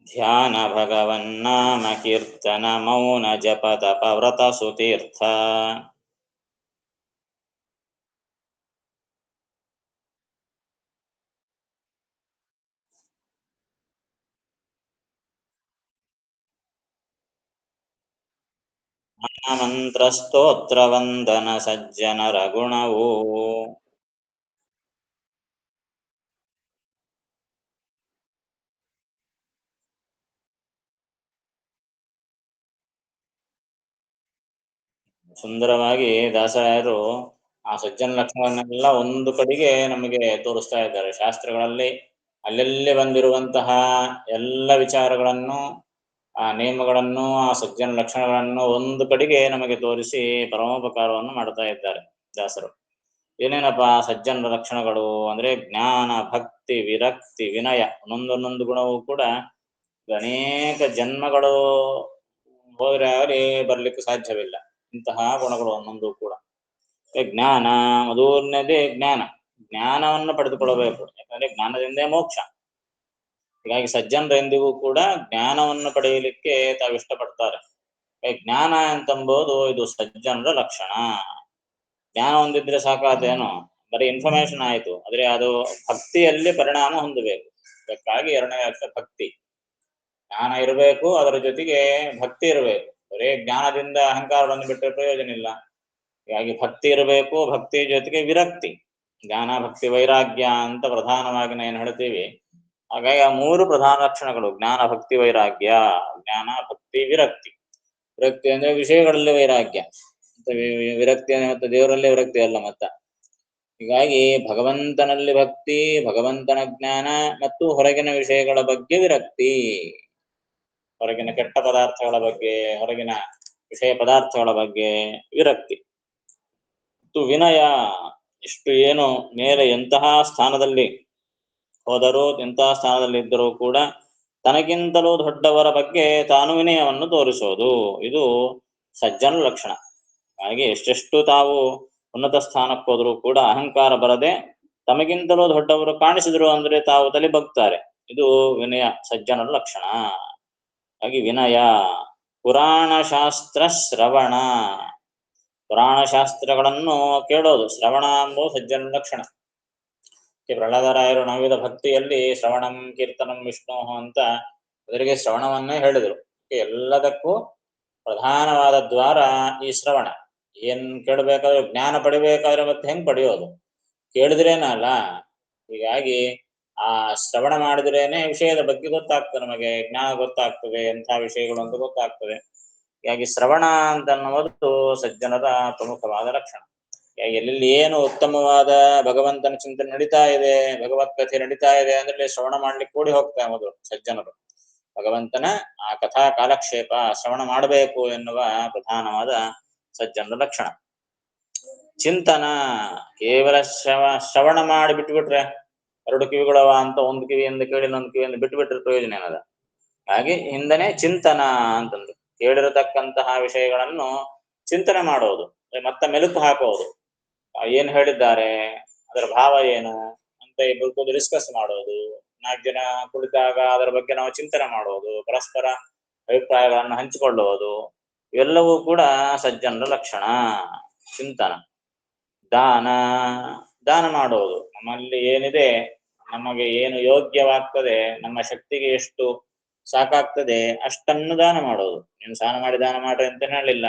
ಧ್ಯಾನ ಭಗವನ್ನಾಮ ಕೀರ್ತನ ಮೌನ ಜಪ ತಪ ವ್ರತ ಸುತೀರ್ಥ. ಮಂತ್ರ ಸ್ತೋತ್ರ ವಂದನ ಸಜ್ಜನರ ಗುಣವು. ಸುಂದರವಾಗಿ ದಾಸರಾಯರು ಆ ಸಜ್ಜನ ಲಕ್ಷಣವನ್ನೆಲ್ಲ ಒಂದು ಕಡೆಗೆ ನಮಗೆ ತೋರಿಸ್ತಾ ಇದ್ದಾರೆ. ಶಾಸ್ತ್ರಗಳಲ್ಲಿ ಅಲ್ಲೆಲ್ಲೇ ಬಂದಿರುವಂತಹ ಎಲ್ಲ ವಿಚಾರಗಳನ್ನು, ಆ ನಿಯಮಗಳನ್ನು, ಆ ಸಜ್ಜನ ಲಕ್ಷಣಗಳನ್ನು ಒಂದು ಕಡೆಗೆ ನಮಗೆ ತೋರಿಸಿ ಪರಮೋಪಕಾರವನ್ನು ಮಾಡ್ತಾ ಇದ್ದಾರೆ ದಾಸರು. ಏನೇನಪ್ಪ ಸಜ್ಜನರ ಲಕ್ಷಣಗಳು ಅಂದ್ರೆ ಜ್ಞಾನ ಭಕ್ತಿ ವಿರಕ್ತಿ ವಿನಯ. ಒಂದೊಂದೊಂದು ಗುಣವೂ ಕೂಡ ಅನೇಕ ಜನ್ಮಗಳು ಹೋದ್ರೆ ಆಗಲಿ ಬರ್ಲಿಕ್ಕೆ ಸಾಧ್ಯವಿಲ್ಲ ಇಂತಹ ಗುಣಗಳು ಒಂದೊಂದು ಕೂಡ. ಜ್ಞಾನ ಮೊದಲನೇದೇ ಜ್ಞಾನ. ಜ್ಞಾನವನ್ನು ಪಡೆದುಕೊಳ್ಳಬೇಕು, ಯಾಕಂದ್ರೆ ಜ್ಞಾನದಿಂದೇ ಮೋಕ್ಷ. ಹೀಗಾಗಿ ಸಜ್ಜನರು ಎಂದಿಗೂ ಕೂಡ ಜ್ಞಾನವನ್ನು ಪಡೆಯಲಿಕ್ಕೆ ತಾವು ಇಷ್ಟಪಡ್ತಾರೆ. ಜ್ಞಾನ ಅಂತಂಬೋದು ಇದು ಸಜ್ಜನರ ಲಕ್ಷಣ. ಜ್ಞಾನ ಹೊಂದಿದ್ರೆ ಸಾಕಾದೇನೋ, ಬರೀ ಇನ್ಫಾರ್ಮೇಶನ್ ಆಯ್ತು, ಆದ್ರೆ ಅದು ಭಕ್ತಿಯಲ್ಲಿ ಪರಿಣಾಮ ಹೊಂದಬೇಕು. ಅದಕ್ಕಾಗಿ ಎರಡನೇ ಅರ್ಥ ಭಕ್ತಿ. ಜ್ಞಾನ ಇರಬೇಕು, ಅದರ ಜೊತೆಗೆ ಭಕ್ತಿ ಇರಬೇಕು. ಬರೇ ಜ್ಞಾನದಿಂದ ಅಹಂಕಾರ ಬಂದ್ಬಿಟ್ರೆ ಪ್ರಯೋಜನ ಇಲ್ಲ. ಹೀಗಾಗಿ ಭಕ್ತಿ ಇರಬೇಕು, ಭಕ್ತಿ ಜೊತೆಗೆ ವಿರಕ್ತಿ. ಜ್ಞಾನ ಭಕ್ತಿ ವೈರಾಗ್ಯ ಅಂತ ಪ್ರಧಾನವಾಗಿ ಏನು ಹೇಳ್ತೀವಿ. ಹಾಗಾಗಿ ಆ ಮೂರು ಪ್ರಧಾನ ಲಕ್ಷಣಗಳು ಜ್ಞಾನ ಭಕ್ತಿ ವೈರಾಗ್ಯ. ಜ್ಞಾನ ಭಕ್ತಿ ವಿರಕ್ತಿ. ವಿರಕ್ತಿ ಅಂದ್ರೆ ವಿಷಯಗಳಲ್ಲಿ ವೈರಾಗ್ಯ, ವಿರಕ್ತಿ ಅಂದ್ರೆ ಮತ್ತೆ ದೇವರಲ್ಲೇ ವಿರಕ್ತಿ ಅಲ್ಲ ಮತ್ತ. ಹೀಗಾಗಿ ಭಗವಂತನಲ್ಲಿ ಭಕ್ತಿ, ಭಗವಂತನ ಜ್ಞಾನ ಮತ್ತು ಹೊರಗಿನ ವಿಷಯಗಳ ಬಗ್ಗೆ ವಿರಕ್ತಿ. ಹೊರಗಿನ ಕೆಟ್ಟ ಪದಾರ್ಥಗಳ ಬಗ್ಗೆ, ಹೊರಗಿನ ವಿಷಯ ಪದಾರ್ಥಗಳ ಬಗ್ಗೆ ವಿರಕ್ತಿ. ಮತ್ತು ವಿನಯ. ಇಷ್ಟು ಏನು ಮೇಲೆ ಎಂತಹ ಸ್ಥಾನದಲ್ಲಿ ಹೋದರೂ, ಎಂತಹ ಸ್ಥಾನದಲ್ಲಿ ಇದ್ದರೂ ಕೂಡ ತನಗಿಂತಲೂ ದೊಡ್ಡವರ ಬಗ್ಗೆ ತಾನು ವಿನಯವನ್ನು ತೋರಿಸೋದು, ಇದು ಸಜ್ಜನ ಲಕ್ಷಣ. ಹಾಗೆ ಎಷ್ಟೆಷ್ಟು ತಾವು ಉನ್ನತ ಸ್ಥಾನಕ್ಕೆ ಹೋದರೂ ಕೂಡ ಅಹಂಕಾರ ಬರದೆ ತಮಗಿಂತಲೂ ದೊಡ್ಡವರು ಕಾಣಿಸಿದ್ರು ಅಂದ್ರೆ ತಾವು ತಲೆ ಬಗ್ತಾರೆ. ಇದು ವಿನಯ, ಸಜ್ಜನರ ಲಕ್ಷಣ. ಹಾಗೆ ವಿನಯ. ಪುರಾಣ ಶಾಸ್ತ್ರ ಶ್ರವಣ. ಪುರಾಣ ಶಾಸ್ತ್ರಗಳನ್ನು ಕೇಳೋದು, ಶ್ರವಣ ಎಂಬುದು ಸಜ್ಜನ ಲಕ್ಷಣ. ಪ್ರಹ್ಲಾದರಾಯರು ನವವಿಧ ಭಕ್ತಿಯಲ್ಲಿ ಶ್ರವಣಂ ಕೀರ್ತನಂ ವಿಷ್ಣು ಅಂತ ಅದರಿಗೆ ಶ್ರವಣವನ್ನೇ ಹೇಳಿದರು. ಎಲ್ಲದಕ್ಕೂ ಪ್ರಧಾನವಾದ ದ್ವಾರ ಈ ಶ್ರವಣ. ಏನ್ ಕೇಳಬೇಕಾದ್ರೆ, ಜ್ಞಾನ ಪಡಿಬೇಕಾದ್ರೆ ಮತ್ತೆ ಹೆಂಗ್ ಪಡೆಯೋದು, ಕೇಳಿದ್ರೇನಲ್ಲ. ಹೀಗಾಗಿ ಆ ಶ್ರವಣ ಮಾಡಿದ್ರೇನೆ ವಿಷಯದ ಬಗ್ಗೆ ಗೊತ್ತಾಗ್ತದೆ, ನಮಗೆ ಜ್ಞಾನ ಗೊತ್ತಾಗ್ತದೆ, ಎಂಥ ವಿಷಯಗಳು ಅಂತ ಗೊತ್ತಾಗ್ತದೆ. ಹೀಗಾಗಿ ಶ್ರವಣ ಅಂತ ಅನ್ನುವುದು ಸಜ್ಜನರ ಪ್ರಮುಖವಾದ ಲಕ್ಷಣ. ಎಲ್ಲೆಲ್ಲಿ ಏನು ಉತ್ತಮವಾದ ಭಗವಂತನ ಚಿಂತನೆ ನಡೀತಾ ಇದೆ, ಭಗವತ್ ಕಥೆ ನಡೀತಾ ಇದೆ ಅಂದ್ರೆ ಶ್ರವಣ ಮಾಡ್ಲಿಕ್ಕೆ ಕೂಡಿ ಹೋಗ್ತಾರೆ ಮೊದಲು ಸಜ್ಜನರು. ಭಗವಂತನ ಆ ಕಥಾ ಕಾಲಕ್ಷೇಪ ಶ್ರವಣ ಮಾಡಬೇಕು ಎನ್ನುವ ಪ್ರಧಾನವಾದ ಸಜ್ಜನರ ಲಕ್ಷಣ. ಚಿಂತನ. ಕೇವಲ ಶ್ರವಣ ಮಾಡಿ ಬಿಟ್ಬಿಟ್ರೆ, ಎರಡು ಕಿವಿಗಳವ ಅಂತ ಒಂದು ಕಿವಿಯಿಂದ ಕೇಳಿ ಇನ್ನೊಂದು ಕಿವಿಯಿಂದ ಬಿಟ್ಟುಬಿಟ್ರೆ ಪ್ರಯೋಜನ ಏನದ. ಹಾಗೆ ಹಿಂದನೆ ಚಿಂತನ ಅಂತಂದು ಕೇಳಿರತಕ್ಕಂತಹ ವಿಷಯಗಳನ್ನು ಚಿಂತನೆ ಮಾಡೋದು, ಮತ್ತೆ ಮೆಲುಕು ಹಾಕೋದು. ಏನ್ ಹೇಳಿದ್ದಾರೆ, ಅದರ ಭಾವ ಏನು ಅಂತ ಇಬ್ಬರು ಕೂತು ಡಿಸ್ಕಸ್ ಮಾಡೋದು. 4 ಜನ ಕುಳಿತಾಗ ಅದರ ಬಗ್ಗೆ ನಾವು ಚಿಂತನೆ ಮಾಡೋದು, ಪರಸ್ಪರ ಅಭಿಪ್ರಾಯಗಳನ್ನು ಹಂಚಿಕೊಳ್ಳುವುದು, ಇವೆಲ್ಲವೂ ಕೂಡ ಸಜ್ಜನರ ಲಕ್ಷಣ. ಚಿಂತನ. ದಾನ. ದಾನ ಮಾಡೋದು. ನಮ್ಮಲ್ಲಿ ಏನಿದೆ, ನಮಗೆ ಏನು ಯೋಗ್ಯವಾಗ್ತದೆ, ನಮ್ಮ ಶಕ್ತಿಗೆ ಎಷ್ಟು ಸಾಕಾಗ್ತದೆ ಅಷ್ಟನ್ನು ದಾನ ಮಾಡೋದು. ನೀನು ಸ್ನಾನ ಮಾಡಿ ದಾನ ಮಾಡ್ರಿ ಅಂತ ಹೇಳಿಲ್ಲ,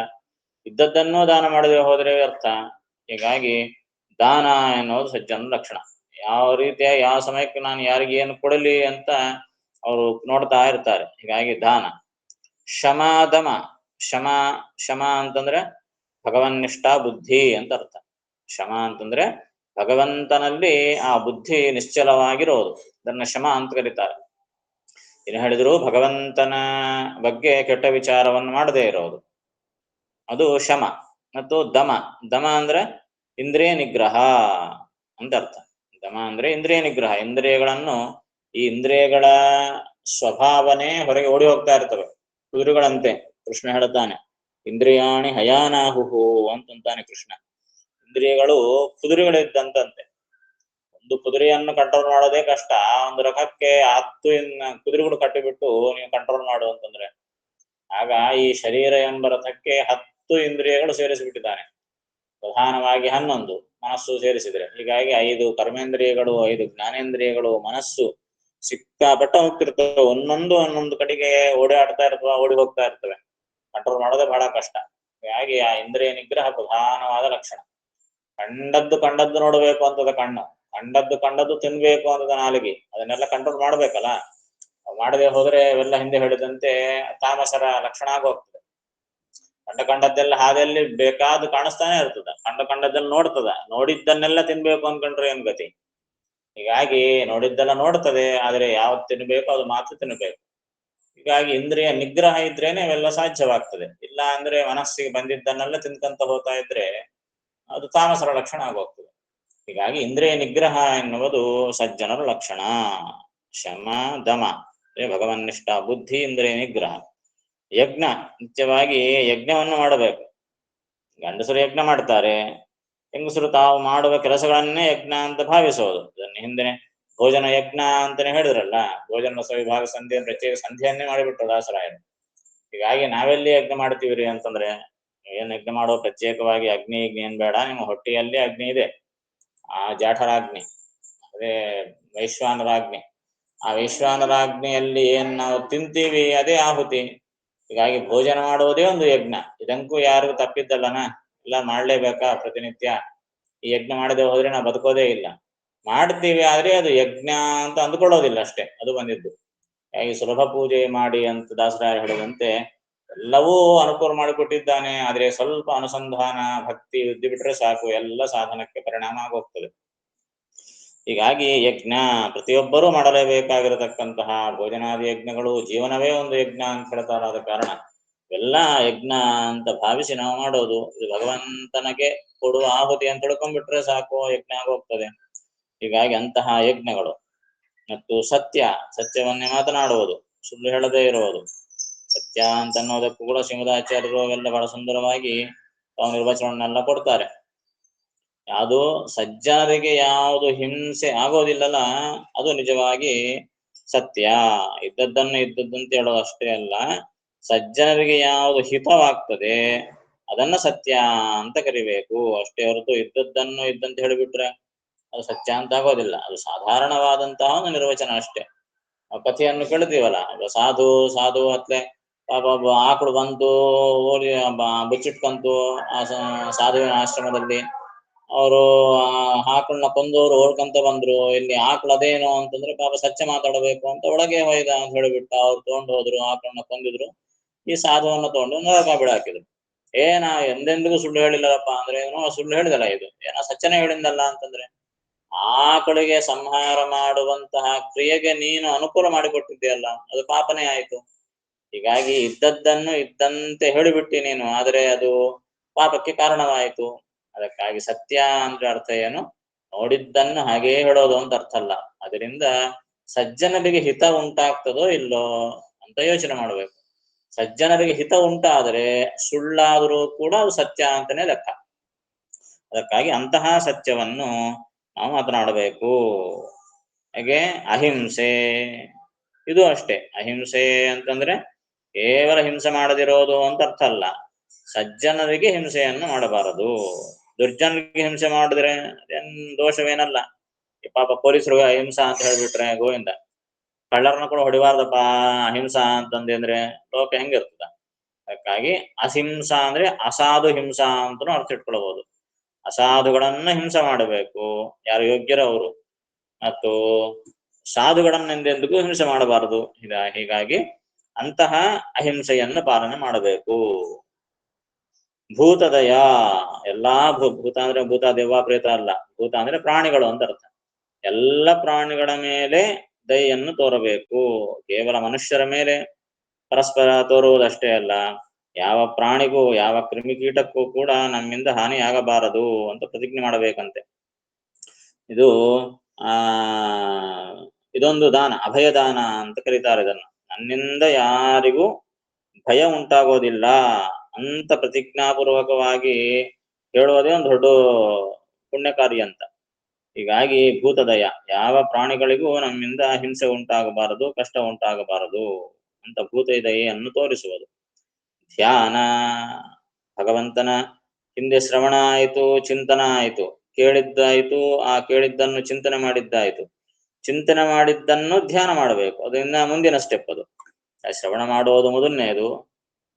ಇದ್ದದ್ದನ್ನು ದಾನ ಮಾಡದೆ ಹೋದ್ರೆ ಅರ್ಥ. ಹೀಗಾಗಿ ದಾನ ಎನ್ನುವುದು ಸಜ್ಜನ ಲಕ್ಷಣ. ಯಾವ ರೀತಿಯ ಯಾವ ಸಮಯಕ್ಕೆ ನಾನು ಯಾರಿಗೆ ಏನು ಕೊಡಲಿ ಅಂತ ಅವರು ನೋಡ್ತಾ ಇರ್ತಾರೆ. ಹೀಗಾಗಿ ದಾನ. ಶಮ ದಮ. ಶಮ ಶಮ ಅಂತಂದ್ರೆ ಭಗವನ್ನಿಷ್ಠ ಬುದ್ಧಿ ಅಂತ ಅರ್ಥ. ಶಮ ಅಂತಂದ್ರೆ ಭಗವಂತನಲ್ಲಿ ಆ ಬುದ್ಧಿ ನಿಶ್ಚಲವಾಗಿರೋದು, ಅದನ್ನ ಶಮ ಅಂತ ಕರೀತಾರೆ. ಏನು ಹೇಳಿದ್ರು, ಭಗವಂತನ ಬಗ್ಗೆ ಕೆಟ್ಟ ವಿಚಾರವನ್ನು ಮಾಡದೇ ಇರೋದು, ಅದು ಶಮ. ಮತ್ತು ದಮ. ದಮ ಅಂದ್ರೆ ಇಂದ್ರಿಯ ನಿಗ್ರಹ ಅಂತ ಅರ್ಥ. ದಮ ಅಂದ್ರೆ ಇಂದ್ರಿಯ ನಿಗ್ರಹ. ಇಂದ್ರಿಯಗಳನ್ನು, ಈ ಇಂದ್ರಿಯಗಳ ಸ್ವಭಾವನೆ ಹೊರಗೆ ಓಡಿ ಹೋಗ್ತಾ ಇರ್ತವೆ ಕುದುರೆಗಳಂತೆ. ಕೃಷ್ಣ ಹೇಳುತ್ತಾನೆ, ಇಂದ್ರಿಯಾಣಿ ಹಯಾನಾಹುಹು ಅಂತಂತಾನೆ ಕೃಷ್ಣ. ಇಂದ್ರಿಯಗಳು ಕುದುರೆಗಳಿದ್ದಂತೆ. ಒಂದು ಕುದುರೆಯನ್ನು ಕಂಟ್ರೋಲ್ ಮಾಡೋದೇ ಕಷ್ಟ, ಒಂದು ರಥಕ್ಕೆ 10 ಕುದುರೆಗಳು ಕಟ್ಟಿಬಿಟ್ಟು ನೀವು ಕಂಟ್ರೋಲ್ ಮಾಡು ಅಂತಂದ್ರೆ, ಆಗ ಈ ಶರೀರ ಎಂಬ ರಥಕ್ಕೆ 10 ಇಂದ್ರಿಯಗಳು ಸೇರಿಸಿಬಿಟ್ಟಿದ್ದಾನೆ. ಪ್ರಧಾನವಾಗಿ 11 ಮನಸ್ಸು ಸೇರಿಸಿದ್ರೆ. ಹೀಗಾಗಿ 5 ಕರ್ಮೇಂದ್ರಿಯಗಳು, 5 ಜ್ಞಾನೇಂದ್ರಿಯಗಳು, ಮನಸ್ಸು ಸಿಕ್ಕಾಪಟ್ಟ ಹೋಗ್ತಿರ್ತವೆ. ಒಂದೊಂದು ಕಡೆಗೆ ಓಡಾಡ್ತಾ ಇರ್ತವೆ, ಓಡಿ ಹೋಗ್ತಾ ಇರ್ತವೆ. ಕಂಟ್ರೋಲ್ ಮಾಡೋದೇ ಬಹಳ ಕಷ್ಟ. ಹೀಗಾಗಿ ಆ ಇಂದ್ರಿಯ ನಿಗ್ರಹ ಪ್ರಧಾನವಾದ ಲಕ್ಷಣ. ಕಂಡದ್ದು ನೋಡಬೇಕು ಅಂತದ ಕಣ್ಣು, ಕಂಡದ್ದು ತಿನ್ಬೇಕು ಅಂತದ ನಾಲಿಗೆ, ಅದನ್ನೆಲ್ಲ ಕಂಟ್ರೋಲ್ ಮಾಡ್ಬೇಕಲ್ಲ. ಮಾಡದೆ ಹೋದ್ರೆ ಅವೆಲ್ಲ ಹಿಂದೆ ಹೇಳಿದಂತೆ ತಾಮಸರ ಲಕ್ಷಣ ಆಗೋಗ್ತದೆ. ಕಂಡದ್ದೆಲ್ಲ ಹಾದಲ್ಲಿ ಬೇಕಾದ ಕಾಣಿಸ್ತಾನೆ ಇರ್ತದ, ಕಂಡದ್ದೆಲ್ಲ ನೋಡ್ತದ, ನೋಡಿದ್ದನ್ನೆಲ್ಲ ತಿನ್ಬೇಕು ಅನ್ಕೊಂಡ್ರೆ ಏನ್ ಗತಿ. ಹೀಗಾಗಿ ನೋಡಿದ್ದೆಲ್ಲ ನೋಡ್ತದೆ, ಆದ್ರೆ ಯಾವತ್ತು ತಿನ್ಬೇಕು ಅದು ಮಾತ್ರ ತಿನ್ಬೇಕು. ಹೀಗಾಗಿ ಇಂದ್ರಿಯ ನಿಗ್ರಹ ಇದ್ರೇನೆ ಅವೆಲ್ಲ ಸಾಧ್ಯವಾಗ್ತದೆ. ಇಲ್ಲ ಅಂದ್ರೆ ಮನಸ್ಸಿಗೆ ಬಂದಿದ್ದನ್ನೆಲ್ಲ ತಿನ್ಕಂತ ಹೋಗ್ತಾ ಇದ್ರೆ ಅದು ತಾಮಸರ ಲಕ್ಷಣ ಆಗೋಗ್ತದೆ. ಹೀಗಾಗಿ ಇಂದ್ರಿಯ ನಿಗ್ರಹ ಎನ್ನುವುದು ಸಜ್ಜನರ ಲಕ್ಷಣ. ಶಮ ದಮ ಭಗವನ್ನಿಷ್ಠ ಬುದ್ಧಿ, ಇಂದ್ರಿಯ ನಿಗ್ರಹ. ಯಜ್ಞ, ನಿತ್ಯವಾಗಿ ಯಜ್ಞವನ್ನು ಮಾಡಬೇಕು. ಗಂಡಸರು ಯಜ್ಞ ಮಾಡ್ತಾರೆ, ಹೆಂಗಸರು ತಾವು ಮಾಡುವ ಕೆಲಸಗಳನ್ನೇ ಯಜ್ಞ ಅಂತ ಭಾವಿಸೋದು. ಅದನ್ನ ಹಿಂದೆ ಭೋಜನ ಯಜ್ಞ ಅಂತಾನೆ ಹೇಳಿದ್ರಲ್ಲ, ಭೋಜನ ವಿಭಾಗ ಸಂಧ್ಯೆ ಪ್ರತ್ಯೇಕ ಸಂಧ್ಯೆಯನ್ನೇ ಮಾಡಿಬಿಟ್ರು ದಾಸರಾಯರು. ಹೀಗಾಗಿ ನಾವೆಲ್ಲಿ ಯಜ್ಞ ಮಾಡ್ತೀವ್ರಿ ಅಂತಂದ್ರೆ, ಏನ್ ಯಜ್ಞ ಮಾಡೋ ಪ್ರತ್ಯೇಕವಾಗಿ ಅಗ್ನಿ ಏನ್ ಬೇಡ, ನಿಮ್ಮ ಹೊಟ್ಟೆಯಲ್ಲಿ ಅಗ್ನಿ ಇದೆ, ಆ ಜಾಠರಾಗ್ನಿ, ಅದೇ ವೈಶ್ವಾನರಾಗ್ನಿ. ಆ ವೈಶ್ವಾನರಾಗ್ನಿಯಲ್ಲಿ ಏನ್ ನಾವು ತಿಂತೀವಿ ಅದೇ ಆಹುತಿ. ಹೀಗಾಗಿ ಭೋಜನ ಮಾಡುವುದೇ ಒಂದು ಯಜ್ಞ. ಇದಕ್ಕೂ ಯಾರಿಗೂ ತಪ್ಪಿದ್ದಲ್ಲನ, ಎಲ್ಲ ಮಾಡ್ಲೇಬೇಕಾ ಪ್ರತಿನಿತ್ಯ? ಈ ಯಜ್ಞ ಮಾಡದೆ ಹೋದ್ರೆ ನಾವು ಬದುಕೋದೇ ಇಲ್ಲ. ಮಾಡ್ತೀವಿ ಆದ್ರೆ ಅದು ಯಜ್ಞ ಅಂತ ಅಂದ್ಕೊಳ್ಳೋದಿಲ್ಲ ಅಷ್ಟೇ, ಅದು ಬಂದಿದ್ದು. ಹಾಗೆ ಸುಲಭ ಪೂಜೆ ಮಾಡಿ ಅಂತ ದಾಸರಾಯ ಹೇಳಿದಂತೆ ಎಲ್ಲವೂ ಅನುಕೂಲ ಮಾಡಿಕೊಟ್ಟಿದ್ದಾನೆ. ಆದ್ರೆ ಸ್ವಲ್ಪ ಅನುಸಂಧಾನ ಭಕ್ತಿ ಇದ್ದು ಬಿಟ್ರೆ ಸಾಕು, ಎಲ್ಲ ಸಾಧನಕ್ಕೆ ಪರಿಣಾಮ ಆಗೋಗ್ತದೆ. ಹೀಗಾಗಿ ಯಜ್ಞ ಪ್ರತಿಯೊಬ್ಬರೂ ಮಾಡಲೇಬೇಕಾಗಿರತಕ್ಕಂತಹ ಭೋಜನಾದಿ ಯಜ್ಞಗಳು ಜೀವನವೇ ಒಂದು ಯಜ್ಞ ಅಂತ ಹೇಳ್ತಾರಾದ ಕಾರಣ ಎಲ್ಲ ಯಜ್ಞ ಅಂತ ಭಾವಿಸಿ ನಾವು ಮಾಡೋದು. ಇದು ಭಗವಂತನಿಗೆ ಕೊಡುವ ಆಹುತಿ ಅಂತ ತಿಳ್ಕೊಂಡ್ಬಿಟ್ರೆ ಸಾಕು, ಯಜ್ಞ ಆಗೋಗ್ತದೆ. ಹೀಗಾಗಿ ಅಂತಹ ಯಜ್ಞಗಳು. ಮತ್ತು ಸತ್ಯವನ್ನೇ ಮಾತನಾಡುವುದು, ಸುಳ್ಳು ಹೇಳದೇ ಇರುವುದು. ಸತ್ಯ ಅಂತ ಅನ್ನೋದಕ್ಕೂ ಕೂಡ ಶ್ರೀಮದಾಚಾರ್ಯರು ಅವೆಲ್ಲ ಬಹಳ ಸುಂದರವಾಗಿ ತಾವು ನಿರ್ವಚನವನ್ನೆಲ್ಲ ಕೊಡ್ತಾರೆ. ಯಾವುದು ಸಜ್ಜನರಿಗೆ ಯಾವುದು ಹಿಂಸೆ ಆಗೋದಿಲ್ಲಲ್ಲ, ಅದು ನಿಜವಾಗಿ ಸತ್ಯ. ಇದ್ದದ್ದನ್ನು ಇದ್ದದ್ದಂತ ಹೇಳೋದು ಅಷ್ಟೇ ಅಲ್ಲ, ಸಜ್ಜನರಿಗೆ ಯಾವುದು ಹಿತವಾಗ್ತದೆ ಅದನ್ನ ಸತ್ಯ ಅಂತ ಕರಿಬೇಕು ಅಷ್ಟೇ ಹೊರತು ಇದ್ದದ್ದನ್ನು ಇದ್ದಂತ ಹೇಳಿಬಿಟ್ರೆ ಅದು ಸತ್ಯ ಅಂತ ಆಗೋದಿಲ್ಲ. ಅದು ಸಾಧಾರಣವಾದಂತಹ ಒಂದು ನಿರ್ವಚನ ಅಷ್ಟೇ. ಕಥೆಯನ್ನು ಕೇಳ್ತೀವಲ್ಲ, ಸಾಧು ಅತ್ಲೆ ಪಾಪ ಆಕಳು ಬಂತು, ಓಡಿ ಬಚ್ಚಿಟ್ಕಂತು ಆ ಸಾಧುವಿನ ಆಶ್ರಮದಲ್ಲಿ. ಅವರು ಆಕಳನ್ನ ಕೊಂದವರು ಓಡ್ಕಂತ ಬಂದ್ರು. ಇಲ್ಲಿ ಆಕಳು ಅದೇನೋ ಅಂತಂದ್ರೆ ಪಾಪ ಸತ್ಯ ಮಾತಾಡಬೇಕು ಅಂತ ಒಳಗೆ ಹೊಯ್ದ ಅಂತ ಹೇಳಿಬಿಟ್ಟ. ಅವ್ರು ತಗೊಂಡು ಹೋದ್ರು, ಆಕಳನ್ನ ಕೊಂದಿದ್ರು. ಈ ಸಾಧುವನ್ನು ತಗೊಂಡು ನರಕ ಬಿಡಾಕಿದ್ರು. ನಾ ಎಂದೆಂದಿಗೂ ಸುಳ್ಳು ಹೇಳಿಲ್ಲಪ್ಪ ಅಂದ್ರೆ, ಏನೋ ಸುಳ್ಳು ಹೇಳಿದಲ್ಲ, ಇದು ಏನೋ ಸತ್ಯನೇ ಹೇಳಿಂದಲ್ಲ ಅಂತಂದ್ರೆ, ಆಕಳಿಗೆ ಸಂಹಾರ ಮಾಡುವಂತಹ ಕ್ರಿಯೆಗೆ ನೀನು ಅನುಕೂಲ ಮಾಡಿಕೊಟ್ಟಿದ್ದೀಯಲ್ಲ, ಅದು ಪಾಪನೇ ಆಯ್ತು. ಹೀಗಾಗಿ ಇದ್ದದ್ದನ್ನು ಇದ್ದಂತೆ ಹೇಳಿಬಿಟ್ಟಿ ನೀನು, ಆದರೆ ಅದು ಪಾಪಕ್ಕೆ ಕಾರಣವಾಯಿತು. ಅದಕ್ಕಾಗಿ ಸತ್ಯ ಅಂದ್ರೆ ಅರ್ಥ ಏನು, ನೋಡಿದ್ದನ್ನು ಹಾಗೇ ಹೇಳೋದು ಅಂತ ಅರ್ಥ ಅಲ್ಲ. ಅದರಿಂದ ಸಜ್ಜನರಿಗೆ ಹಿತ ಉಂಟಾಗ್ತದೋ ಇಲ್ಲೋ ಅಂತ ಯೋಚನೆ ಮಾಡಬೇಕು. ಸಜ್ಜನರಿಗೆ ಹಿತ ಉಂಟಾದರೆ ಸುಳ್ಳಾದರೂ ಕೂಡ ಅದು ಸತ್ಯ ಅಂತಾನೆ ಲೆಕ್ಕ. ಅದಕ್ಕಾಗಿ ಅಂತಹ ಸತ್ಯವನ್ನು ನಾವು ಮಾತನಾಡಬೇಕು. ಹಾಗೆ ಅಹಿಂಸೆ, ಇದು ಅಷ್ಟೇ. ಅಹಿಂಸೆ ಅಂತಂದ್ರೆ ಕೇವಲ ಹಿಂಸೆ ಮಾಡದಿರೋದು ಅಂತ ಅರ್ಥ ಅಲ್ಲ. ಸಜ್ಜನರಿಗೆ ಹಿಂಸೆಯನ್ನು ಮಾಡಬಾರದು. ದುರ್ಜನರಿಗೆ ಹಿಂಸೆ ಮಾಡಿದ್ರೆ ಅದೇನ್ ದೋಷವೇನಲ್ಲ. ಈ ಪಾಪ ಪೊಲೀಸರು ಅಹಿಂಸಾ ಅಂತ ಹೇಳ್ಬಿಟ್ರೆ ಗೋವಿಂದ. ಕಳ್ಳರನ್ನ ಕೂಡ ಹೊಡಿಬಾರ್ದಪ್ಪ ಅಹಿಂಸಾ ಅಂತಂದ್ರೆ ಅಂದ್ರೆ ಲೋಕ ಹೆಂಗಿರ್ತದ. ಅದಕ್ಕಾಗಿ ಅಹಿಂಸಾ ಅಂದ್ರೆ ಅಸಾಧು ಹಿಂಸಾ ಅಂತನೂ ಅರ್ಥ ಇಟ್ಕೊಳ್ಬಹುದು. ಅಸಾಧುಗಳನ್ನ ಹಿಂಸೆ ಮಾಡಬೇಕು, ಯಾರು ಯೋಗ್ಯರವರು. ಮತ್ತು ಸಾಧುಗಳನ್ನೆಂದೆಂದಿಗೂ ಹಿಂಸೆ ಮಾಡಬಾರದು. ಹೀಗಾಗಿ ಅಂತಹ ಅಹಿಂಸೆಯನ್ನು ಪಾಲನೆ ಮಾಡಬೇಕು. ಭೂತದಯ, ಎಲ್ಲಾ ಭೂತ ಅಂದ್ರೆ ಭೂತ ದೆವ್ವ ಪ್ರೇತ ಅಲ್ಲ, ಭೂತ ಅಂದ್ರೆ ಪ್ರಾಣಿಗಳು ಅಂತ ಅರ್ಥ. ಎಲ್ಲ ಪ್ರಾಣಿಗಳ ಮೇಲೆ ದಯೆಯನ್ನು ತೋರಬೇಕು. ಕೇವಲ ಮನುಷ್ಯರ ಮೇಲೆ ಪರಸ್ಪರ ತೋರುವುದಷ್ಟೇ ಅಲ್ಲ, ಯಾವ ಪ್ರಾಣಿಗೂ ಯಾವ ಕ್ರಿಮಿಕೀಟಕ್ಕೂ ಕೂಡ ನಮ್ಮಿಂದ ಹಾನಿಯಾಗಬಾರದು ಅಂತ ಪ್ರತಿಜ್ಞೆ ಮಾಡಬೇಕಂತೆ. ಇದು ಇದೊಂದು ದಾನ, ಅಭಯದಾನ ಅಂತ ಕರೀತಾರೆ ಇದನ್ನು. ನನ್ನಿಂದ ಯಾರಿಗೂ ಭಯ ಉಂಟಾಗೋದಿಲ್ಲ ಅಂತ ಪ್ರತಿಜ್ಞಾಪೂರ್ವಕವಾಗಿ ಹೇಳುವುದೇ ಒಂದು ದೊಡ್ಡ ಪುಣ್ಯ ಕಾರ್ಯ ಅಂತ. ಹೀಗಾಗಿ ಭೂತದಯ, ಯಾವ ಪ್ರಾಣಿಗಳಿಗೂ ನಮ್ಮಿಂದ ಹಿಂಸೆ ಉಂಟಾಗಬಾರದು, ಕಷ್ಟ ಉಂಟಾಗಬಾರದು ಅಂತ ಭೂತದಯೆಯನ್ನು ತೋರಿಸುವುದು. ಧ್ಯಾನ, ಭಗವಂತನ ಹಿಂದೆ ಶ್ರವಣ ಆಯಿತು, ಚಿಂತನ ಆಯಿತು, ಕೇಳಿದ್ದಾಯಿತು, ಆ ಕೇಳಿದ್ದನ್ನು ಚಿಂತನೆ ಮಾಡಿದ್ದಾಯಿತು, ಚಿಂತನೆ ಮಾಡಿದ್ದನ್ನು ಧ್ಯಾನ ಮಾಡಬೇಕು. ಅದರಿಂದ ಮುಂದಿನ ಸ್ಟೆಪ್ ಅದು. ಶ್ರವಣ ಮಾಡುವುದು ಮೊದಲನೆಯದು,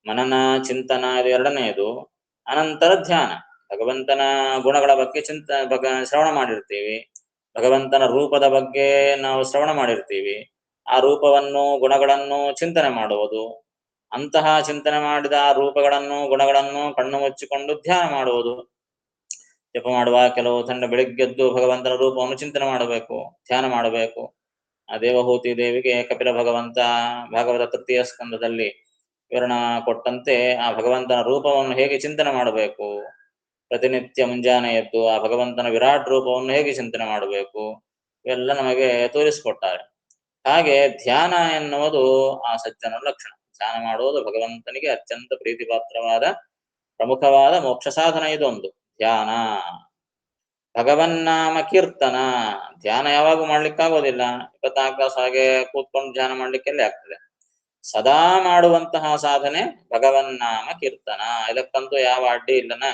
ಮನನ ಚಿಂತನ ಇದು ಎರಡನೆಯದು, ಅನಂತರ ಧ್ಯಾನ. ಭಗವಂತನ ಗುಣಗಳ ಬಗ್ಗೆ ಶ್ರವಣ ಮಾಡಿರ್ತೀವಿ, ಭಗವಂತನ ರೂಪದ ಬಗ್ಗೆ ನಾವು ಶ್ರವಣ ಮಾಡಿರ್ತೀವಿ, ಆ ರೂಪವನ್ನು ಗುಣಗಳನ್ನು ಚಿಂತನೆ ಮಾಡುವುದು, ಅಂತಹ ಚಿಂತನೆ ಮಾಡಿದ ರೂಪಗಳನ್ನು ಗುಣಗಳನ್ನು ಕಣ್ಣು ಮುಚ್ಚಿಕೊಂಡು ಧ್ಯಾನ ಮಾಡುವುದು. ಜಪ ಮಾಡುವ ಕೆಲವು ತಂಡ ಬೆಳಿಗ್ಗೆದ್ದು ಭಗವಂತನ ರೂಪವನ್ನು ಚಿಂತನೆ ಮಾಡಬೇಕು, ಧ್ಯಾನ ಮಾಡಬೇಕು. ಆ ದೇವಹೂತಿ ದೇವಿಗೆ ಕಪಿಲ ಭಗವಂತ ಭಾಗವತ ತೃತೀಯ ಸ್ಕಂದದಲ್ಲಿ ವಿವರಣ ಕೊಟ್ಟಂತೆ ಆ ಭಗವಂತನ ರೂಪವನ್ನು ಹೇಗೆ ಚಿಂತನೆ ಮಾಡಬೇಕು, ಪ್ರತಿನಿತ್ಯ ಮುಂಜಾನೆ ಎದ್ದು ಆ ಭಗವಂತನ ವಿರಾಟ್ ರೂಪವನ್ನು ಹೇಗೆ ಚಿಂತನೆ ಮಾಡಬೇಕು, ಇವೆಲ್ಲ ನಮಗೆ ತೋರಿಸಿಕೊಟ್ಟಾರೆ. ಹಾಗೆ ಧ್ಯಾನ ಎನ್ನುವುದು ಆ ಸಜ್ಜನ ಲಕ್ಷಣ. ಧ್ಯಾನ ಮಾಡುವುದು ಭಗವಂತನಿಗೆ ಅತ್ಯಂತ ಪ್ರೀತಿಪಾತ್ರವಾದ ಪ್ರಮುಖವಾದ ಮೋಕ್ಷ ಸಾಧನ ಇದೊಂದು ಧ್ಯಾನ. ಭಗವನ್ನಾಮ ಕೀರ್ತನ, ಧ್ಯಾನ ಯಾವಾಗೂ ಮಾಡ್ಲಿಕ್ಕಾಗೋದಿಲ್ಲ, 24 ತಾಸು ಹಾಗೆ ಕೂತ್ಕೊಂಡು ಧ್ಯಾನ ಮಾಡ್ಲಿಕ್ಕೆಲ್ಲ ಆಗ್ತದೆ. ಸದಾ ಮಾಡುವಂತಹ ಸಾಧನೆ ಭಗವನ್ನಾಮ ಕೀರ್ತನ. ಇದಕ್ಕಂತೂ ಯಾವ ಅಡ್ಡಿ ಇಲ್ಲನ.